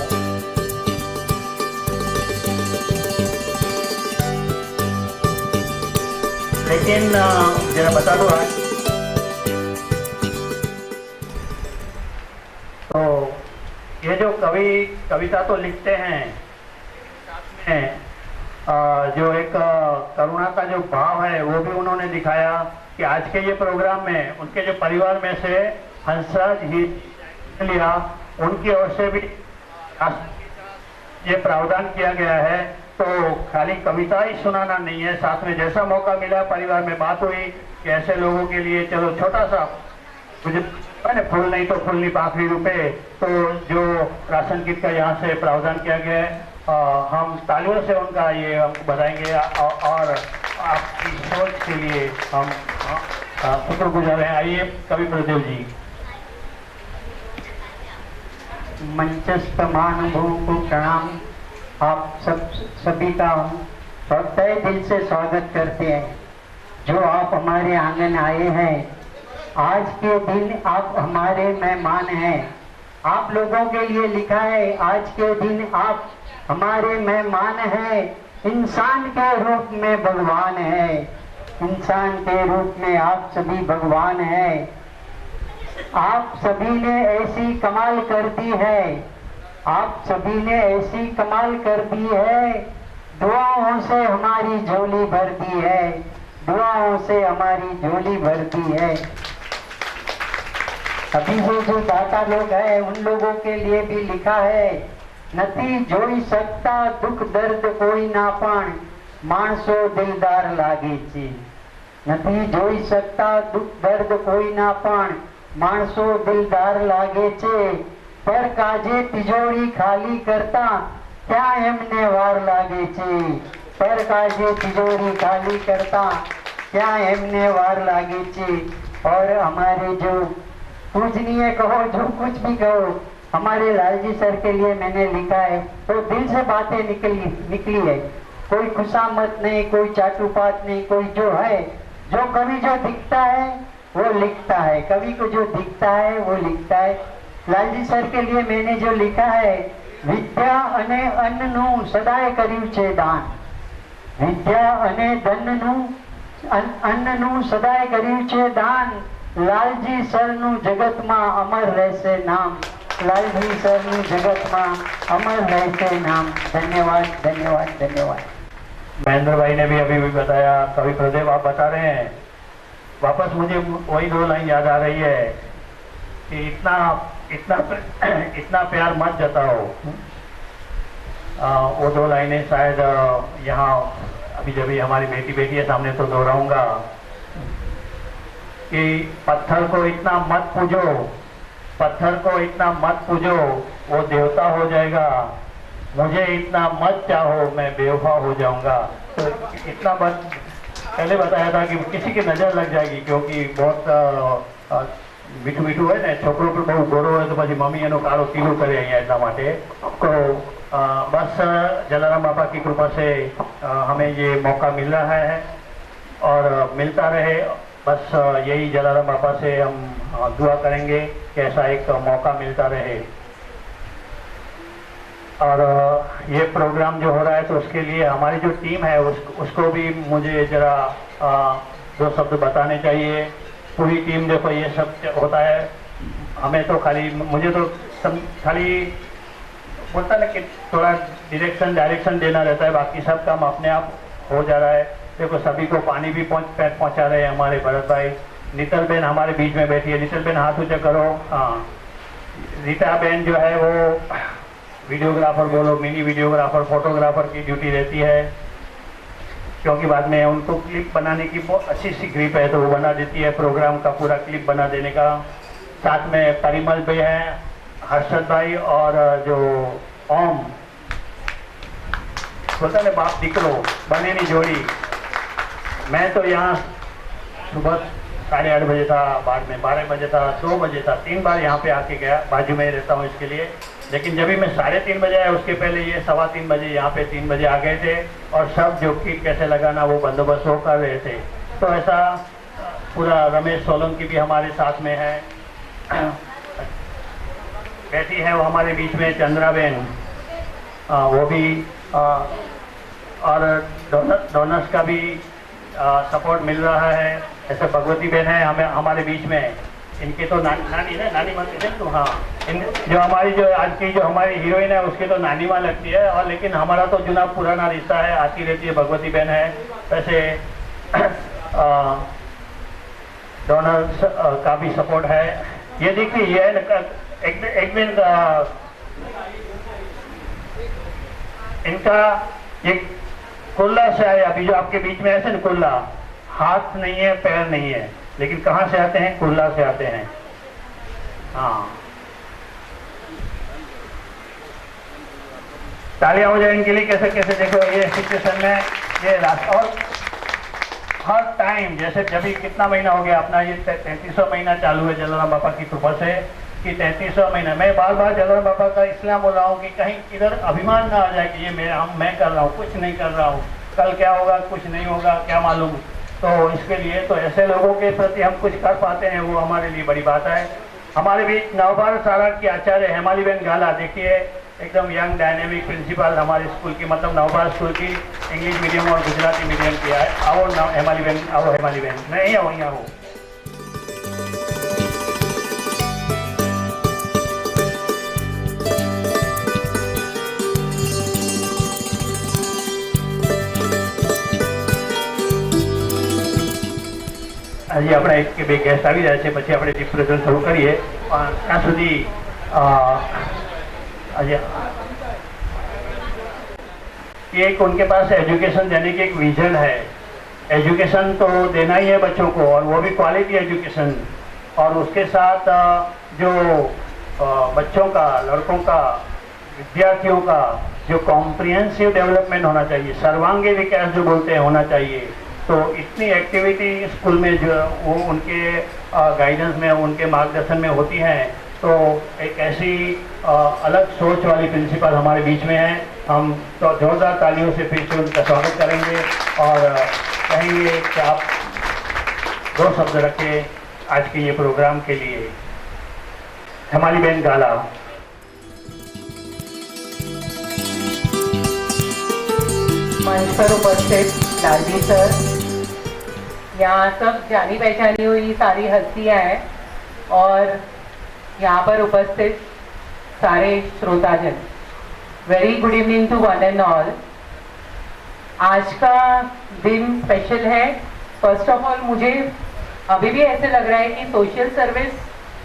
लेकिन जरा बता दो आज, तो ये जो कविता तो लिखते हैं, साथ में जो एक करुणा का जो भाव है वो भी उन्होंने दिखाया कि आज के ये प्रोग्राम में उनके जो परिवार में से हंसराज ही लिया, उनकी ओर से भी ये प्रावधान किया गया है। तो खाली कविता ही सुनाना नहीं है, साथ में जैसा मौका मिला परिवार में बात हुई कि ऐसे लोगों के लिए चलो छोटा सा, मुझे फूल नहीं तो फूल नहीं आखिरी रुपए, तो जो राशन किट का यहाँ से प्रावधान किया गया है, हम तालियों से उनका ये हम बताएंगे। और आपकी सोच के लिए हम शुक्रगुजार हैं। आइए कवि प्रदेव जी। मंचस्थ महानुभावों को प्रणाम। आप सभी का हम तहे दिल से स्वागत करते हैं। जो आप हमारे आंगन आए हैं, आज के दिन आप हमारे मेहमान हैं। आप लोगों के लिए लिखा है, आज के दिन आप हमारे मेहमान है, इंसान के रूप में भगवान है, इंसान के रूप में आप सभी भगवान है। आप सभी ने ऐसी कमाल कर दी है, आप सभी ने ऐसी कमाल कर दी है, दुआओं से हमारी झोली भर दी है, दुआओं से हमारी झोली भर दी है। अभी वो जो दाता लोग हैं उन लोगों के लिए भी लिखा है, नती जोई सकता दुख दर्द कोई ना पण, मानसो दिलदार लागे ची। नती जोई सकता दुख दर्द कोई ना पण, मानसो दिलदार लागे छे। पर काजे तिजोरी खाली करता क्या एमने वार लागे छे। पर काजे तिजोरी खाली करता क्या एमने वार लागे छे। और हमारे जो पूजनीय कहो, जो कुछ भी कहो, हमारे लालजी सर के लिए मैंने लिखा है, तो दिल से बातें निकली है। कोई खुशामत नहीं, कोई चाटुपात नहीं, कोई जो है, जो कवि जो दिखता है वो लिखता है, कवि को जो दिखता है वो लिखता है। लालजी सर के लिए मैंने जो लिखा है, विद्या अने अन्ननु सदाय कर्યું છે દાન। विद्या अने धननु अन्ननु सदाय कर्યું છે दान। लालजी सरનું જગતમાં અમર રહેશે નામ। लालजी सरનું જગતમાં અમર રહેશે નામ। धन्यवाद धन्यवाद धन्यवाद। महेंद्र भाई ने भी अभी बताया, कवि प्रदेव आप बता रहे हैं, वापस मुझे वही दो लाइन याद आ रही है कि इतना प्यार मत जताओ। वो दो लाइनें शायद यहाँ अभी जब हमारी बेटी है सामने तो दोहराऊंगा कि पत्थर को इतना मत पूजो, पत्थर को इतना मत पूजो, वो देवता हो जाएगा। मुझे इतना मत चाहो, मैं बेवफा हो जाऊंगा। तो इतना मत पहले बताया था कि किसी की नजर लग जाएगी, क्योंकि बहुत मीठू मीठू है ना, छोकरों पर बहुत गोरो है तो પછી મમ્મી એનો કાળો તીલું કરે અહીંયા એટલા માટે। तो बस जलाराम बापा की कृपा से हमें ये मौका मिल रहा है और मिलता रहे। बस यही जलाराम बापा से हम दुआ करेंगे कि ऐसा एक मौका मिलता रहे। और ये प्रोग्राम जो हो रहा है तो उसके लिए हमारी जो टीम है उसको भी मुझे जरा दो शब्द बताने चाहिए। पूरी टीम देखो ये सब होता है, हमें तो खाली मुझे तो खाली बोलता ना कि थोड़ा डायरेक्शन देना रहता है, बाकी सब काम अपने आप हो जा रहा है। देखो सभी को पानी भी पहुंचा रहे हैं हमारे भरत भाई। नीतल बेन हमारे बीच में बैठी है, नीतल बेन हाथ ऊंचा करो। हाँ, रीता बेन जो है वो वीडियोग्राफर बोलो, मिनी वीडियोग्राफर, फोटोग्राफर की ड्यूटी रहती है, क्योंकि बाद में उनको क्लिप बनाने की बहुत अच्छी सी ग्रिप है तो वो बना देती है, प्रोग्राम का पूरा क्लिप बना देने का। साथ में परिमल भी हैं, हर्षद भाई और जो ओम बोलता है बाप दीकरो बने नहीं जोड़ी। मैं तो यहाँ सुबह 8:30 बजे था, बाद में 12 बजे था, 2 बजे था, 3 बार यहाँ पे आके गया, बाजू में रहता हूँ इसके लिए। लेकिन जब भी मैं 3:30 बजे आया उसके पहले ये 3:15 बजे यहाँ पे 3 बजे आ गए थे और सब जो किट कैसे लगाना वो बंदोबस्त वो कर रहे थे। तो ऐसा पूरा रमेश सोलंकी भी हमारे साथ में है, बैठी है वो हमारे बीच में चंद्रा बेन, वो भी और डोनर्स का भी सपोर्ट मिल रहा है। ऐसे भगवती बेन है हमें हमारे बीच में, इनकी तो नानी है, नानी माँ कहते हैं तो। हाँ, जो हमारी जो आज की जो हमारी हीरोइन है उसकी तो नानी माँ लगती है, और लेकिन हमारा तो जुना पुराना रिश्ता है, आती रहती है। भगवती बहन है। वैसे डोनर्स का भी सपोर्ट है। ये देखिए ये एक दिन इनका ये कुल्ला से आया, अभी जो आपके बीच में ऐसे न कुल्ला, हाथ नहीं है पैर नहीं है, लेकिन कहाँ से आते हैं? कुल्ला से आते हैं। हाँ, तालियां हो जाए इनके लिए। कैसे कैसे देखो ये सिचुएशन में ये रास्ता, और हर टाइम जैसे जब भी कितना महीना हो गया अपना ये 33वां महीना चालू है जलाराम बापा की कृपा से कि 33वां महीना। मैं बार बार जलाराम बापा का इसलिए बोल रहा हूँ कि कहीं इधर अभिमान ना आ जाए कि ये मैं कर रहा हूँ, कुछ नहीं कर रहा हूँ, कल क्या होगा कुछ नहीं होगा क्या मालूम। तो इसके लिए तो ऐसे लोगों के प्रति हम कुछ कर पाते हैं वो हमारे लिए बड़ी बात है। हमारे बीच नवभारत सारा की आचार्य हेमाली बेन गाला, देखिए एकदम यंग डायनेमिक प्रिंसिपल हमारे स्कूल की, मतलब नवभारत स्कूल की इंग्लिश मीडियम और गुजराती मीडियम किया है। आओ हेमाली बहन, आओ हेमाली बहन, नहीं आओ, यहाँ आओ। આજે આપણે એક કે બે ગેસ્ટ આવી રહ્યા છે, પછી આપણે ડીપ પ્રેઝન્ટ શરૂ કરીએ। ત્યાં સુધી આજે एक उनके पास एजुकेशन देने की एक विजन है। एजुकेशन तो देना ही है बच्चों को, और वो भी क्वालिटी एजुकेशन, और उसके साथ जो बच्चों का, लड़कों का, विद्यार्थियों का जो कॉम्प्रिहेंसिव डेवलपमेंट होना चाहिए, सर्वांगीण विकास जो बोलते हैं होना चाहिए। तो इतनी एक्टिविटी स्कूल में जो वो उनके गाइडेंस में, उनके मार्गदर्शन में होती हैं। तो एक ऐसी अलग सोच वाली प्रिंसिपल हमारे बीच में है। हम तो जोरदार तालियों से फिर से उनका स्वागत करेंगे और कहेंगे कि आप 2 शब्द रखें आज के ये प्रोग्राम के लिए। हेमाली बहन गाला। मंच पर उपस्थित लालजी सर, यहाँ सब जानी पहचानी हुई सारी हस्तियाँ हैं, और यहाँ पर उपस्थित सारे श्रोताजन, very good evening to one and all. आज का दिन स्पेशल है। फर्स्ट ऑफ ऑल मुझे अभी भी ऐसे लग रहा है कि सोशल सर्विस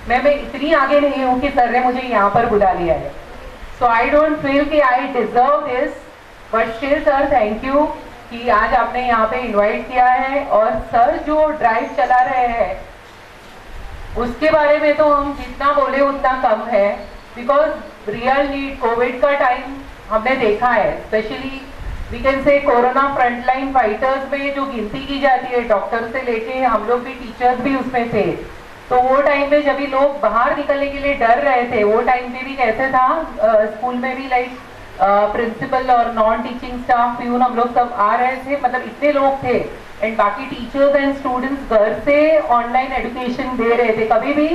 में मैं इतनी आगे नहीं हूँ कि सर ने मुझे यहाँ पर बुला लिया है। सो आई डोंट फील कि I deserve this, but still sir thank you कि आज आपने यहाँ पे इनवाइट किया है। और सर जो ड्राइव चला रहे हैं उसके बारे में तो हम जितना बोले उतना कम है, बिकॉज रियल नीड कोविड का टाइम हमने देखा है, specially we can say corona frontline fighters में जो गिनती की जाती है, डॉक्टर से लेके हम लोग भी, टीचर्स भी उसमें थे। तो वो टाइम में जब भी लोग बाहर निकलने के लिए डर रहे थे, वो टाइम पे भी कैसे था, स्कूल में भी लाइक प्रिंसिपल और नॉन टीचिंग स्टाफ, प्यून, हम लोग सब आ रहे थे, मतलब इतने लोग थे, एंड बाकी टीचर्स एंड स्टूडेंट्स घर से ऑनलाइन एजुकेशन दे रहे थे। कभी भी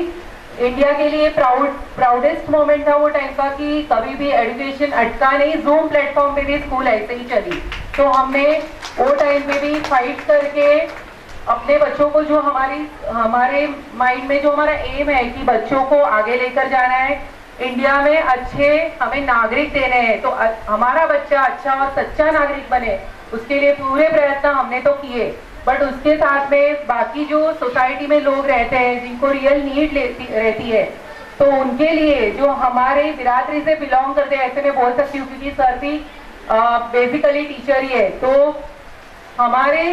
इंडिया के लिए प्राउडेस्ट मोमेंट था वो टाइम का कि कभी भी एजुकेशन अटका नहीं, जूम प्लेटफॉर्म पे भी स्कूल ऐसे ही चली। तो हमने वो टाइम पे भी फाइट करके अपने बच्चों को, जो हमारे माइंड में जो हमारा एम है कि बच्चों को आगे लेकर जाना है, इंडिया में अच्छे हमें नागरिक देने हैं, तो हमारा बच्चा अच्छा और सच्चा नागरिक बने, उसके लिए पूरे प्रयत्न हमने तो किए। बट उसके साथ में बाकी जो सोसाइटी में लोग रहते हैं जिनको रियल नीड रहती है, तो उनके लिए जो हमारे बिरादरी से बिलोंग करते हैं, ऐसे मैं बोल सकती हूँ क्योंकि सर भी बेसिकली टीचर ही है, तो हमारे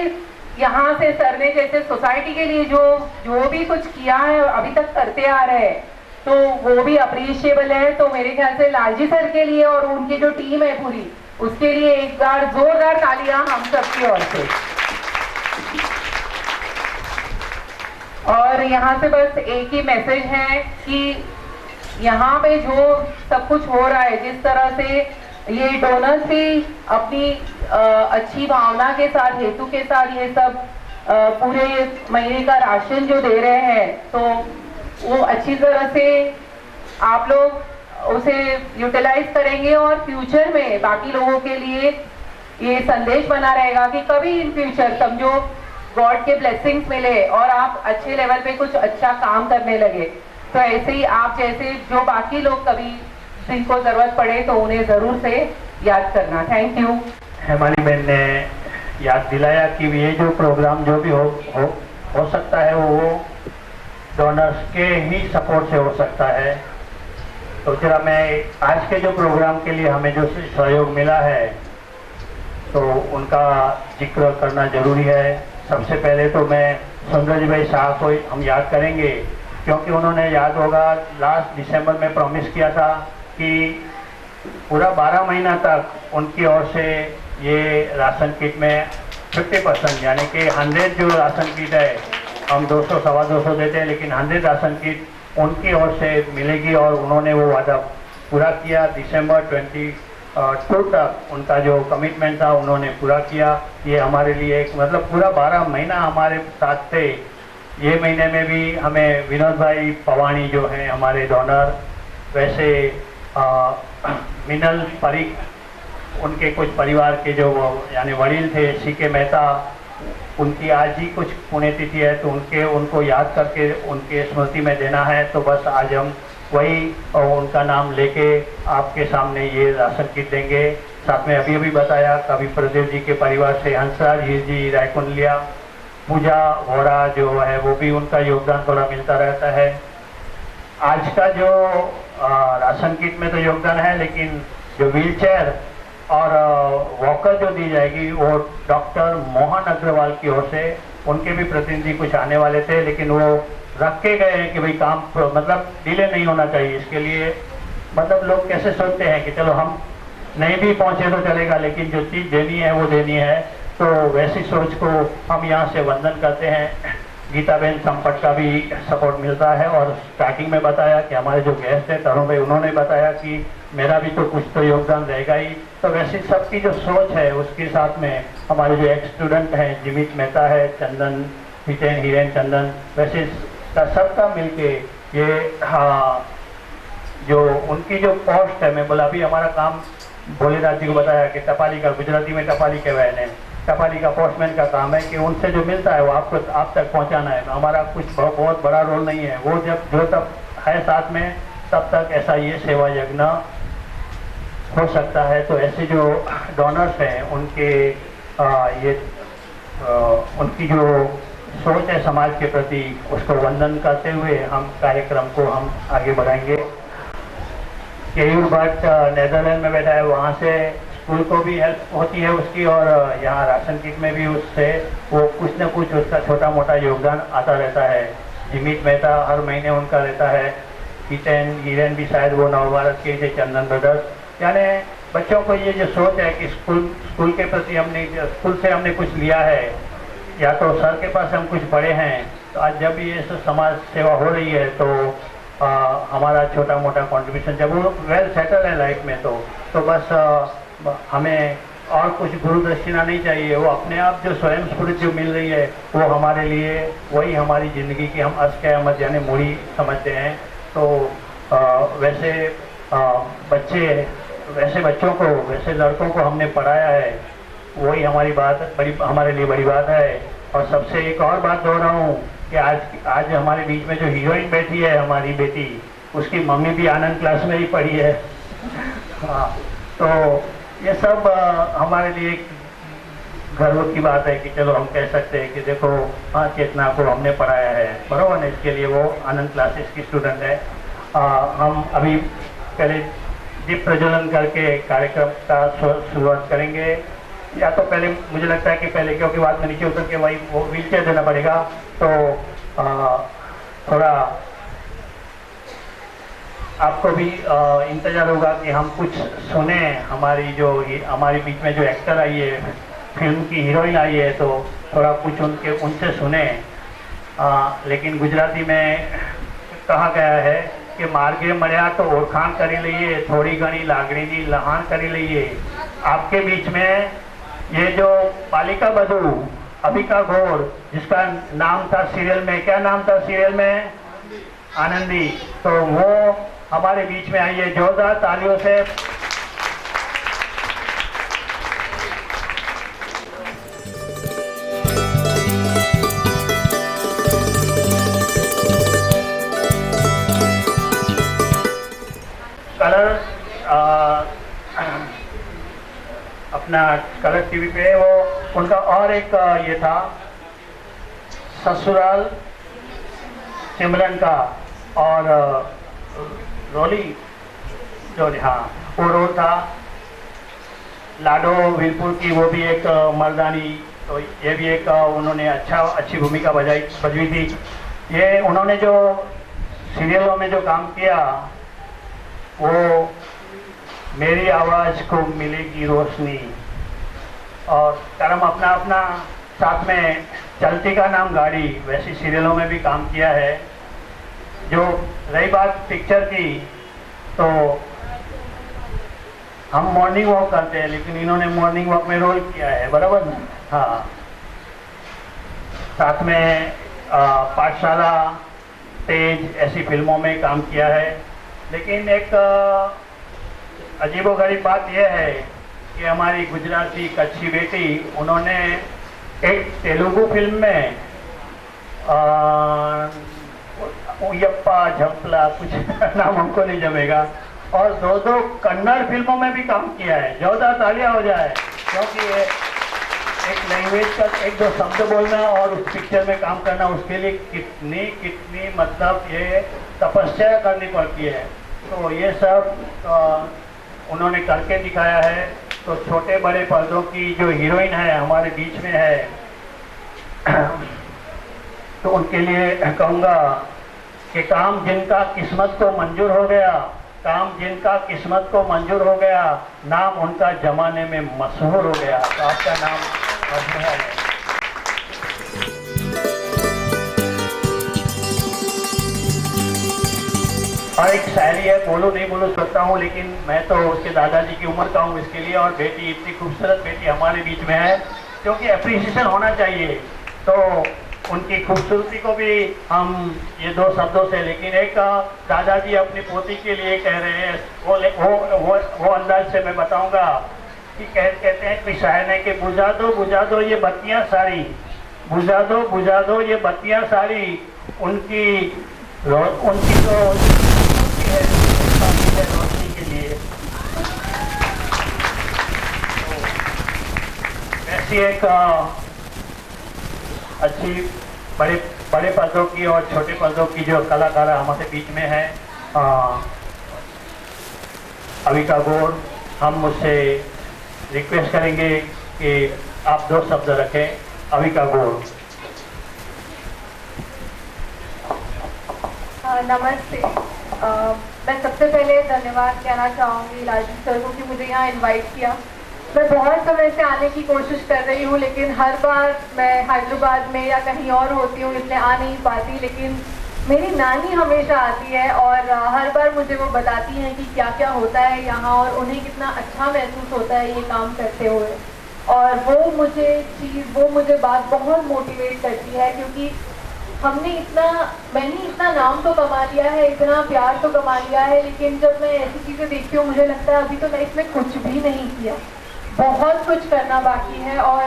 यहाँ से सर ने जैसे सोसाइटी के लिए जो भी कुछ किया है अभी तक करते आ रहे हैं, तो वो भी अप्रिशिएबल है। तो मेरे ख्याल से लालजी सर के लिए और उनकी जो टीम है पूरी, उसके लिए एक बार जोरदार तालियां हम सबकी ओर से। और यहाँ से बस एक ही मैसेज है कि यहाँ पे जो सब कुछ हो रहा है, जिस तरह से ये डोनर्स भी अपनी अच्छी भावना के साथ, हेतु के साथ ये सब पूरे महीने का राशन जो दे रहे हैं, तो वो अच्छी तरह से आप लोग उसे यूटिलाइज करेंगे और फ्यूचर में बाकी लोगों के लिए ये संदेश बना रहेगा कि कभी इन फ्यूचर समझो गॉड के ब्लेसिंग्स मिले और आप अच्छे लेवल पे कुछ अच्छा काम करने लगे, तो ऐसे ही आप जैसे जो बाकी लोग कभी जिनको जरूरत पड़े तो उन्हें जरूर से याद करना। Thank you. हेमाली बहन ने याद दिलाया कि ये जो प्रोग्राम जो भी हो सकता है वो डोनर्स के ही सपोर्ट से हो सकता है। तो जरा मैं आज के जो प्रोग्राम के लिए हमें जो सहयोग मिला है तो उनका जिक्र करना जरूरी है। सबसे पहले तो मैं सुंदर जी भाई शाह को हम याद करेंगे, क्योंकि उन्होंने याद होगा लास्ट दिसंबर में प्रॉमिस किया था कि पूरा 12 महीना तक उनकी ओर से ये राशन किट में 50% यानी कि 100 जो राशन किट है, हम 200 सवा 200 देते हैं, लेकिन 100 राशन किट उनकी ओर से मिलेगी और उन्होंने वो वादा पूरा किया। दिसंबर 22 तक उनका जो कमिटमेंट था उन्होंने पूरा किया। ये हमारे लिए एक मतलब पूरा 12 महीना हमारे साथ थे। ये महीने में भी हमें विनोद भाई पवानी जो हैं हमारे डोनर, वैसे मिनल परीख, उनके कुछ परिवार के जो यानी वडील थे सीके मेहता, उनकी आज ही कुछ पुण्यतिथि है, तो उनको याद करके उनके स्मृति में देना है। तो बस आज हम वही और उनका नाम लेके आपके सामने ये राशन किट देंगे। साथ में अभी अभी बताया कवि प्रदेव जी के परिवार से हंसराज हीर जी रायकुंडलिया, पूजा वोरा जो है वो भी उनका योगदान थोड़ा मिलता रहता है। आज का जो राशन किट में तो योगदान है, लेकिन जो व्हील चेयर और वॉकर जो दी जाएगी वो डॉक्टर मोहन अग्रवाल की ओर से, उनके भी प्रतिनिधि कुछ आने वाले थे, लेकिन वो रख के गए हैं कि भाई काम मतलब डिले नहीं होना चाहिए। इसके लिए मतलब लोग कैसे सोचते हैं कि चलो हम नहीं भी पहुंचे तो चलेगा, लेकिन जो चीज़ देनी है वो देनी है। तो वैसी सोच को हम यहाँ से वंदन करते हैं। गीताबेन संपट का भी सपोर्ट मिलता है, और स्टार्टिंग में बताया कि हमारे जो गेस्ट हैं तरुण भाई, उन्होंने बताया कि मेरा भी तो कुछ तो योगदान रहेगा ही। तो वैसे सबकी जो सोच है उसके साथ में हमारे जो एक्स स्टूडेंट हैं, जिमित मेहता है, चंदन हितेन हिरेन चंदन, वैसे सबका मिलके ये जो उनकी जो पोस्ट है, मैं बोला अभी हमारा काम भोलेनाथ जी को बताया कि टपाली का, गुजराती में टपाली के बहन है, टपाली का पोस्टमैन का काम है कि उनसे जो मिलता है वो आपको आप तक पहुंचाना है। हमारा कुछ बहुत बड़ा रोल नहीं है, वो जब जो तब है साथ में तब तक ऐसा ये सेवा यज्ञ हो सकता है। तो ऐसे जो डोनर्स हैं उनके उनकी जो सोच है समाज के प्रति, उसको वंदन करते हुए हम कार्यक्रम को हम आगे बढ़ाएंगे। केयूर भट्ट नेदरलैंड में बैठा है, वहाँ से स्कूल को भी हेल्प होती है उसकी, और यहाँ राशन किट में भी उससे वो कुछ न कुछ उसका छोटा मोटा योगदान आता रहता है। जिमित मेहता हर महीने उनका रहता है। हितेन हिरेन भी शायद वो नवभारत के थे, चंदन ब्रदर्स। यानी बच्चों को ये जो सोच है कि स्कूल के प्रति स्कूल से हमने कुछ लिया है, या तो सर के पास हम कुछ पढ़े हैं, तो आज जब ये समाज सेवा हो रही है तो हमारा छोटा मोटा कंट्रीब्यूशन, जब वो वेल सेटल है लाइफ में, तो बस हमें और कुछ गुरु दक्षिणा नहीं चाहिए। वो अपने आप जो स्वयं स्फूर्ति जो मिल रही है वो हमारे लिए वही हमारी ज़िंदगी की हम अस क़यामत यानी मूड़ी समझते हैं। तो वैसे बच्चों को, वैसे लड़कों को हमने पढ़ाया है, वही हमारे लिए बड़ी बात है। और सबसे एक और बात दोहरा हूँ कि आज हमारे बीच में जो हीरोइन बैठी है हमारी बेटी, उसकी मम्मी भी आनंद क्लास में ही पढ़ी है। हाँ, तो ये सब हमारे लिए गर्व की बात है कि चलो हम कह सकते हैं कि देखो हाँ, चेतना को हमने पढ़ाया है, बराबर है। इसके लिए वो आनंद क्लासेस की स्टूडेंट है। हम अभी पहले दीप प्रज्वलन करके कार्यक्रम का शुरुआत करेंगे, या तो पहले मुझे लगता है कि पहले, क्योंकि बाद में नीचे उतर के वही वो व्हील चेयर देना पड़ेगा, तो थोड़ा आपको भी इंतजार होगा कि हम कुछ सुने। हमारी बीच में जो एक्टर आई है, फिल्म की हीरोइन आई है, तो थोड़ा कुछ उनसे सुने। लेकिन गुजराती में कहा गया है कि मार्गे मळ्या तो ओळखाण करी लईए, थोड़ी घनी लागणीनी लहाण करी लईए। आपके बीच में ये जो बालिका बधू अबिका घोर, जिसका नाम था सीरियल में, क्या नाम था सीरियल में? आनंदी। तो वो हमारे बीच में आई है, जोरदार तालियों से। कलर अपना कलर टीवी पे वो उनका और एक ये था ससुराल सिमरन का, और रोली हाँ वो रोल था। लाडो विलपुर की वो भी एक मर्दानी, तो ये भी एक उन्होंने अच्छी भूमिका बजवी थी। ये उन्होंने जो सीरियलों में जो काम किया, वो मेरी आवाज़ को मिलेगी रोशनी, और कर्म अपना साथ में चलती का नाम गाड़ी, वैसी सीरियलों में भी काम किया है। जो रही बात पिक्चर की, तो हम मॉर्निंग वॉक करते हैं, लेकिन इन्होंने मॉर्निंग वॉक में रोल किया है, बराबर ना? हाँ, साथ में पाठशाला, तेज ऐसी फिल्मों में काम किया है। लेकिन एक अजीबोगरीब बात यह है कि हमारी गुजराती कच्छी बेटी, उन्होंने एक तेलुगु फिल्म में उयप्पा झपला कुछ नाम हमको नहीं जमेगा, और दो कन्नड़ फिल्मों में भी काम किया है। जोरदार तालियां हो जाए, क्योंकि एक लैंग्वेज का एक दो शब्द बोलना और उस पिक्चर में काम करना, उसके लिए कितनी मतलब ये तपस्या करनी पड़ती है। तो ये सब उन्होंने करके दिखाया है। तो छोटे बड़े पर्दों की जो हीरोइन है हमारे बीच में है, तो उनके लिए कहूँगा कि काम जिनका किस्मत को मंजूर हो गया, काम जिनका किस्मत को मंजूर हो गया, नाम उनका जमाने में मशहूर हो गया। तो आपका नाम मशहूर है। और एक शायरी है, बोलूँ नहीं बोलूँ सोचता हूँ, लेकिन मैं तो उसके दादाजी की उम्र का हूँ इसके लिए। और बेटी, इतनी खूबसूरत बेटी हमारे बीच में है, क्योंकि अप्रिसिएशन होना चाहिए। तो उनकी खूबसूरती को भी हम ये दो शब्दों से, लेकिन एक दादाजी अपनी पोती के लिए कह रहे हैं, वो अंदाज से मैं बताऊंगा कि कहते हैं कि शायर ने कि बुझा दो ये बत्तियां सारी, बुझा दो ये बत्तियां सारी, उनकी जो है रोशनी के लिए। ऐसी एक अच्छी बड़े पर्दों की और छोटे पर्दों की जो कलाकार हमारे बीच में है, अविका गौर, हम मुझसे रिक्वेस्ट करेंगे कि आप दो शब्द रखें। अविका गौर। नमस्ते। मैं सबसे पहले धन्यवाद कहना चाहूँगी लालजी सर को कि मुझे यहाँ इनवाइट किया। मैं बहुत समय से आने की कोशिश कर रही हूँ, लेकिन हर बार मैं हैदराबाद में या कहीं और होती हूँ, इसलिए आ नहीं पाती। लेकिन मेरी नानी हमेशा आती है और हर बार मुझे वो बताती हैं कि क्या क्या होता है यहाँ और उन्हें कितना अच्छा महसूस होता है ये काम करते हुए। और वो मुझे बात बहुत मोटिवेट करती है, क्योंकि मैंने इतना नाम तो कमा लिया है, इतना प्यार तो कमा लिया है, लेकिन जब मैं ऐसी चीज़ें देखती हूँ मुझे लगता है अभी तो मैं इसमें कुछ भी नहीं किया, बहुत कुछ करना बाकी है। और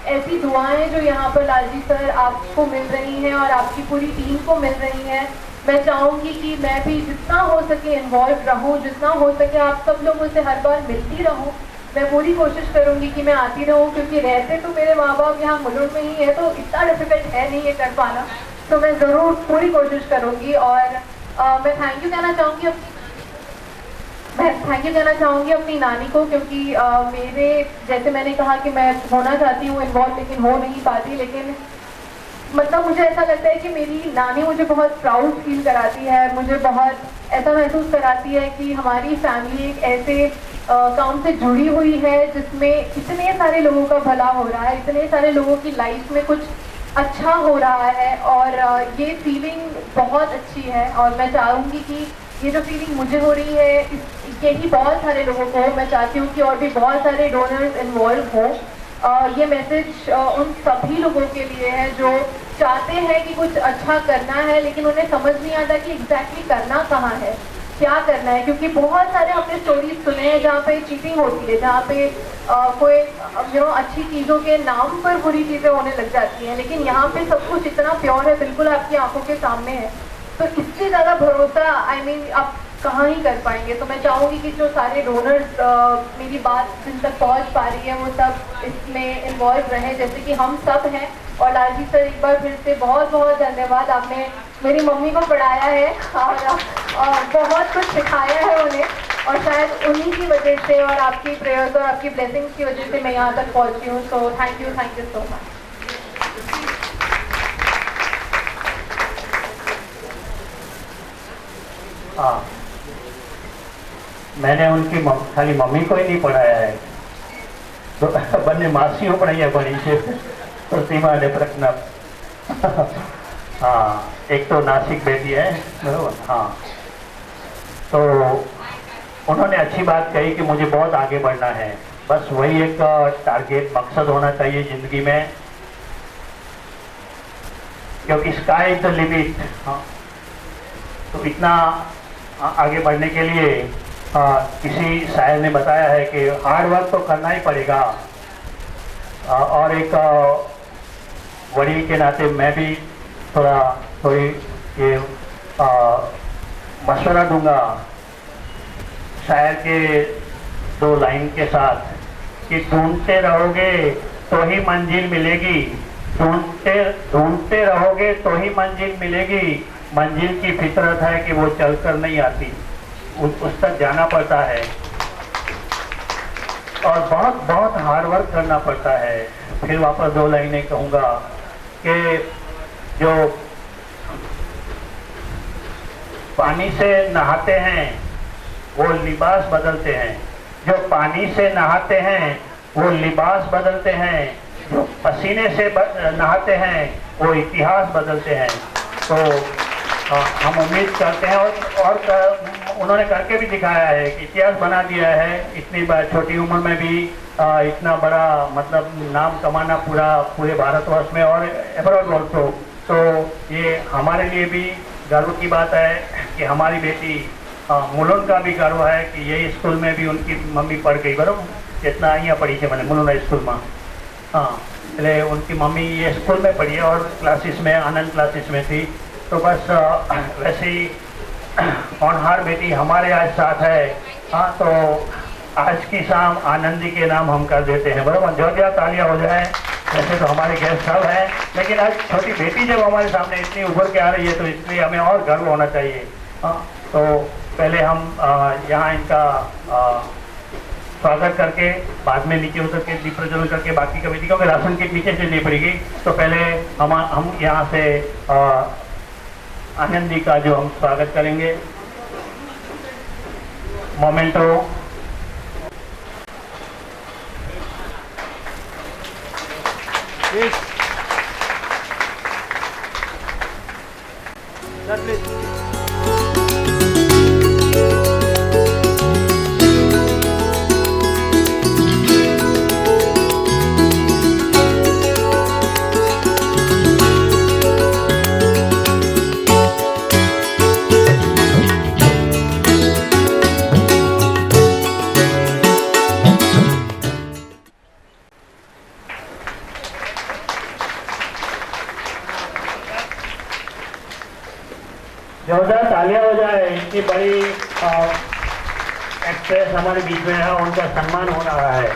ऐसी दुआएं जो यहाँ पर लालजी सर आपको मिल रही हैं और आपकी पूरी टीम को मिल रही हैं, मैं चाहूँगी कि मैं भी जितना हो सके इन्वॉल्व रहूँ, जितना हो सके आप सब लोगों से हर बार मिलती रहूँ। मैं पूरी कोशिश करूँगी कि मैं आती रहूँ, क्योंकि रहते तो मेरे माँ बाप यहाँ मुलुंड में ही है, तो इतना डिफिकल्ट है नहीं ये कर पाना। तो मैं ज़रूर पूरी कोशिश करूँगी। और मैं थैंक यू कहना चाहूँगी अपनी नानी को, क्योंकि मेरे जैसे मैंने कहा कि मैं होना चाहती हूँ इन्वॉल्व, लेकिन हो नहीं पाती। लेकिन मतलब मुझे ऐसा लगता है कि मेरी नानी मुझे बहुत प्राउड फील कराती है, मुझे बहुत ऐसा महसूस कराती है कि हमारी फैमिली एक ऐसे काम से जुड़ी हुई है जिसमें इतने सारे लोगों का भला हो रहा है, इतने सारे लोगों की लाइफ में कुछ अच्छा हो रहा है। और ये फीलिंग बहुत अच्छी है, और मैं चाहूँगी कि ये जो फीलिंग मुझे हो रही है यही बहुत सारे लोगों को, मैं चाहती हूँ कि और भी बहुत सारे डोनर्स इन्वॉल्व हों। ये मैसेज उन सभी लोगों के लिए है जो चाहते हैं कि कुछ अच्छा करना है, लेकिन उन्हें समझ नहीं आता कि एग्जैक्टली करना कहाँ है, क्या करना है। क्योंकि बहुत सारे आपने स्टोरीज सुने हैं जहाँ पे चीटिंग होती है, जहाँ पे कोई अच्छी चीज़ों के नाम पर बुरी चीज़ें होने लग जाती हैं, लेकिन यहाँ पे सब कुछ इतना प्योर है, बिल्कुल आपकी आंखों के सामने है। तो इससे ज़्यादा भरोसा आप कहाँ ही कर पाएंगे। तो मैं चाहूँगी कि जो सारे डोनर्स मेरी बात जिन तक पहुँच पा रही है वो सब इसमें इन्वॉल्व रहे, जैसे कि हम सब हैं। और लालजी सर एक बार फिर से बहुत बहुत धन्यवाद, आपने मेरी मम्मी को पढ़ाया है और बहुत कुछ सिखाया है उन्हें, और शायद उन्हीं की वजह से और आपकी प्रेयर्स और आपकी ब्लेसिंग्स की वजह से मैं यहाँ तक पहुँची हूँ। तो थैंक यू सो मच। हाँ, मैंने उनकी खाली मम्मी को ही नहीं पढ़ाया है, तो बन्ने मासी हो पढ़ाई है बड़ी से, तो सीमा ने प्रश्न। हाँ, एक तो नासिक बेटी है बराबर। हाँ, तो उन्होंने अच्छी बात कही कि मुझे बहुत आगे बढ़ना है, बस वही एक टारगेट मकसद होना चाहिए ज़िंदगी में, क्योंकि स्काई इज द लिमिट। हाँ, तो इतना आगे बढ़ने के लिए किसी शायर ने बताया है कि हार्ड वर्क तो करना ही पड़ेगा। और एक वडील के नाते मैं भी थोड़ी ये मशवरा दूंगा शायर के 2 लाइन के साथ कि ढूंढते रहोगे तो ही मंजिल मिलेगी, ढूंढते रहोगे तो ही मंजिल मिलेगी। मंजिल की फितरत है कि वो चलकर नहीं आती, उस तक जाना पड़ता है और बहुत बहुत हार्ड वर्क करना पड़ता है। फिर वापस 2 लाइनें कहूँगा कि जो पानी से नहाते हैं वो लिबास बदलते हैं, जो पानी से नहाते हैं वो लिबास बदलते हैं, जो पसीने से नहाते हैं वो इतिहास बदलते हैं। तो हम उम्मीद करते हैं और उन्होंने करके भी दिखाया है कि इतिहास बना दिया है। इतनी छोटी उम्र में भी इतना बड़ा मतलब नाम कमाना पूरे भारतवर्ष में और अब्रॉड ऑल्सो। तो ये हमारे लिए भी गर्व की बात है कि हमारी बेटी मुलुंड का भी गर्व है कि यही स्कूल में भी उनकी मम्मी पढ़ गई। बराबर जितना यहाँ पढ़ी थी मैंने मुलुंड स्कूल में। हाँ, पहले उनकी मम्मी ये स्कूल में पढ़ी है और क्लासेस में आनंद क्लासेस में थी। तो बस वैसे ही होनहार बेटी हमारे आज साथ है। हाँ, तो आज की शाम आनंदी के नाम हम कर देते हैं। बराबर, जोरदार तालियां हो जाए। वैसे तो हमारे गेस्ट सब हैं, लेकिन आज छोटी बेटी जब हमारे सामने इतनी उभर के आ रही है तो इसलिए हमें और गर्व होना चाहिए। हाँ, तो पहले हम यहाँ इनका स्वागत करके बाद में नीचे उतर के दीप प्रज्वलन करके बाकी कमेटी को राशन किट नीचे से दी पड़ेगी। तो पहले हम यहाँ से आनंदी का जो हम स्वागत करेंगे। मोमेंटो जोरदार तालियां हो जाए। इतनी बड़ी एक्ट्रेस हमारे बीच में है, उनका सम्मान हो रहा है।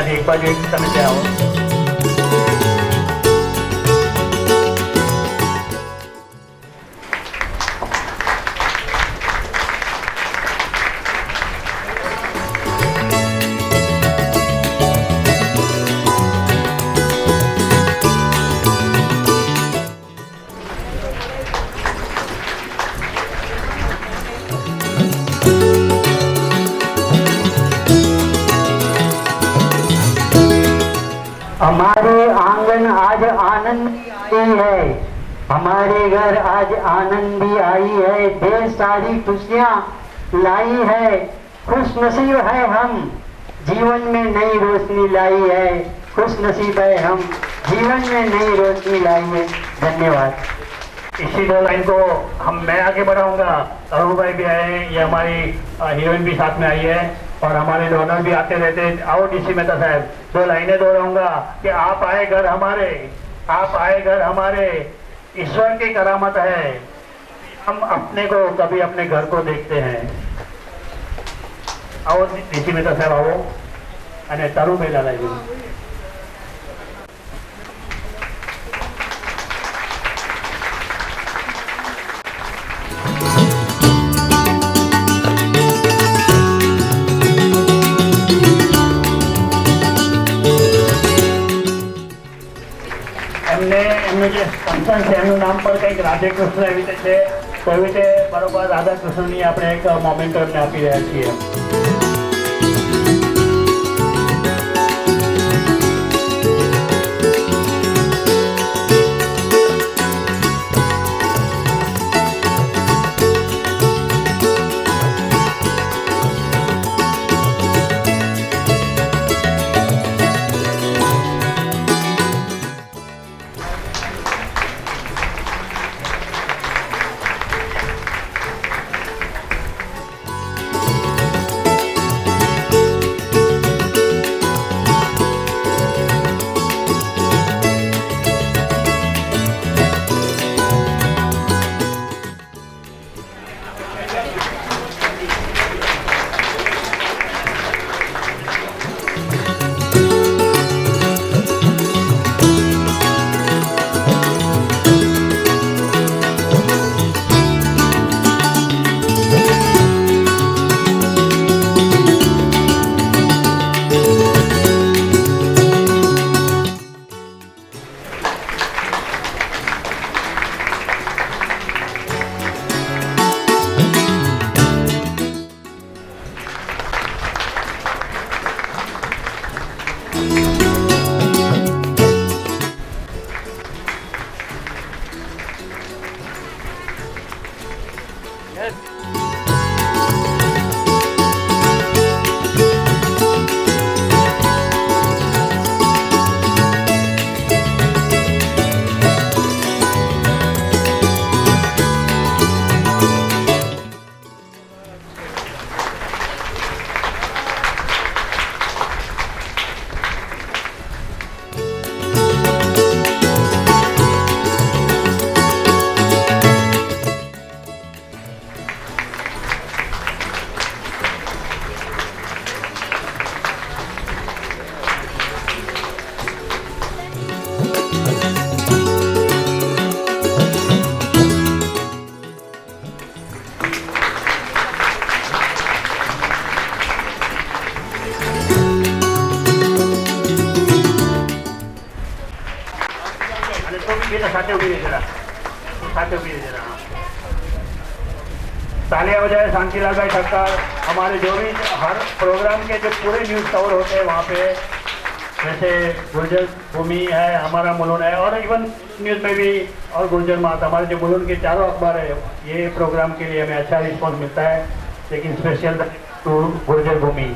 एक बार एक समय से आओ। हमारे आंगन आज आनंदी है, हमारे घर आज आनंदी आई है, ढेर सारी खुशियाँ लाई है, खुश नसीब है हम, जीवन में नई रोशनी लाई है, खुश नसीब है हम, जीवन में नई रोशनी लाई है। धन्यवाद। इसी 2 लाइन को मैं आगे बढ़ाऊंगा। अरुण भाई भी आए हैं, ये हमारी हीरोइन भी साथ में आई है और हमारे डोनर भी आते रहते हैं। आओ डीसी मेहता साहब, 2 लाइनें दोहराऊंगा कि आप आए घर हमारे, आप आए घर हमारे, ईश्वर की करामत है। हम अपने को कभी अपने घर को देखते हैं। आओ डीसी मेहता साहब आओ અને તારું પહેલા લાગ્યું। કિશન છે એમનું નામ પણ કંઈક રાધે કૃષ્ણ એવી રીતે છે, તો એવી રીતે બરોબર રાધા કૃષ્ણની આપણે એક મોમેન્ટ એમને આપી રહ્યા છીએ. तालियां बजाए शांतिलाल भाई ठक्कर. हमारे जो भी हर प्रोग्राम के जो पूरे न्यूज़ कवर होते हैं वहाँ पे, जैसे गुर्जर भूमि है, हमारा मुलुंड है, और इवन न्यूज़ में भी, और गुर्जर मात, हमारे जो मुलुंड के चारों अखबार है, ये प्रोग्राम के लिए हमें अच्छा रिस्पॉन्स मिलता है. लेकिन स्पेशल टू गुर्जर भूमि.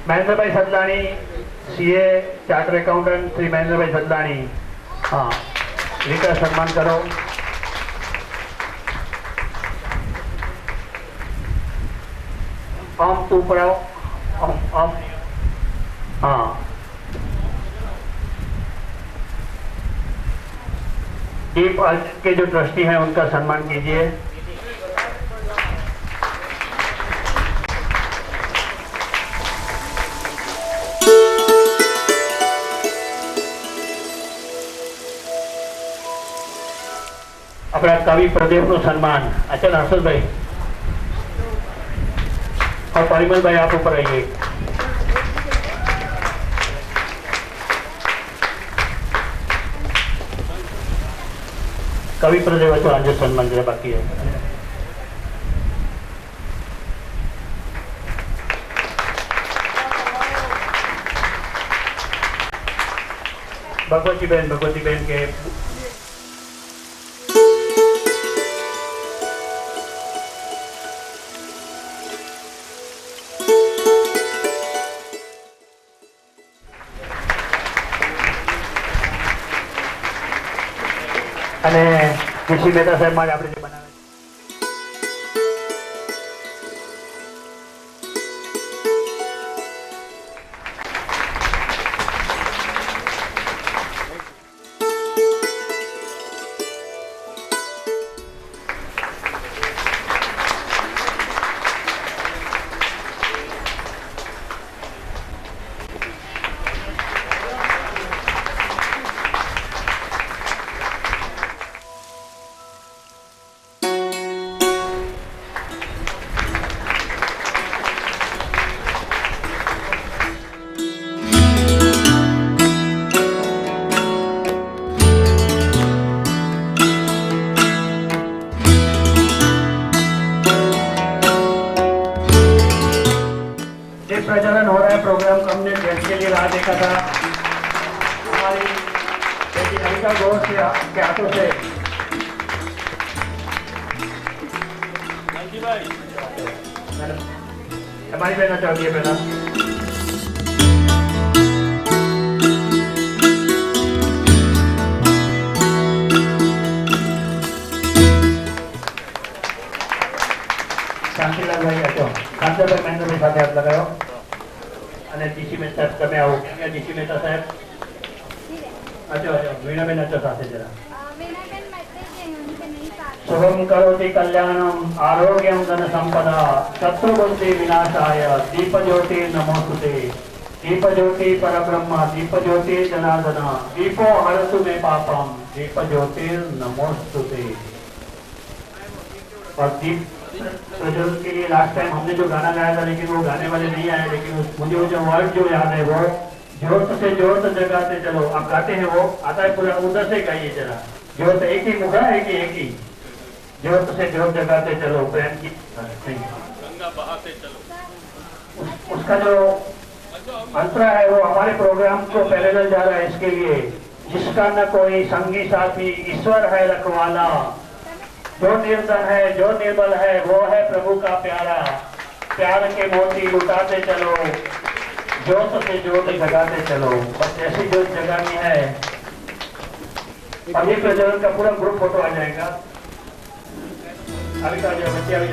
महेंद्र भाई सतलानी, CA charter accountant Shri Mahendra भाई सतलानी. हाँ, इनका सम्मान करो. ओम तू पढ़ाओ. ओम. हाँ, दीप अर्थ के जो ट्रस्टी हैं उनका सम्मान कीजिए. अपना कवि प्रदीप નું સન્માન. अच्छा हर्षद भाई और परिमल भाई आप ऊपर आइए. कवि प्रदेव तो आज सम्मान जरा बाकी है. भगवती बहन के અને કૃષિ મહેતા સાહેબ માટે આપણે જે બનાવે प्रोग्राम को हमने देश के लिए राह देखा था। हमारी बेटी हरिका घोष के हाथों से हमारी बहना चाहती है पहला શાંતિલાલ ભાઈ હતો શાંતિલાલ મહેન્દ્રભાઈ સાથે હાથ લગાવ્યો અને ડીસી મહેતા તમે આવો ડીસી મહેતા સાહેબ આજો વીણાબેન આજો સાથે જરા शुभम करोति कल्याणम आरोग्यम धन संपदा शत्रुबुद्धि विनाशाय दीप ज्योति नमोस्तुते दीप ज्योति परब्रह्म दीप ज्योति जनार्दन दीपो हरतु मे पापम दीप ज्योति नमोस्तुते। और दीप प्रज्वलन के लिए लास्ट टाइम हमने जो गाना गाया था लेकिन वो गाने वाले नहीं आए, लेकिन मुझे वो जो वर्ड जो याद है वो जोत से जोत जगाते चलो। आप गाते हैं वो आता है पूरा, उधर से गाइए जरा। जोत एक ही मुखा एक ही जोत से जोत जगाते चलो प्रेम की गंगा बहाते चलो। उसका जो मंत्र है वो हमारे प्रोग्राम को पैरेलल जा रहा है। इसके लिए जिसका न कोई संगी साथी ईश्वर है रखवाला, जो निर्धन है जो निर्बल है वो है प्रभु का प्यारा। प्यार के मोती लुटाते चलो, जोत से जोत जगाते चलो। बस ऐसी जोत जगानी है। अभी प्रज्वलन का पूरा ग्रुप फोटो आ जाएगा। अभी का जो बच्चे अभी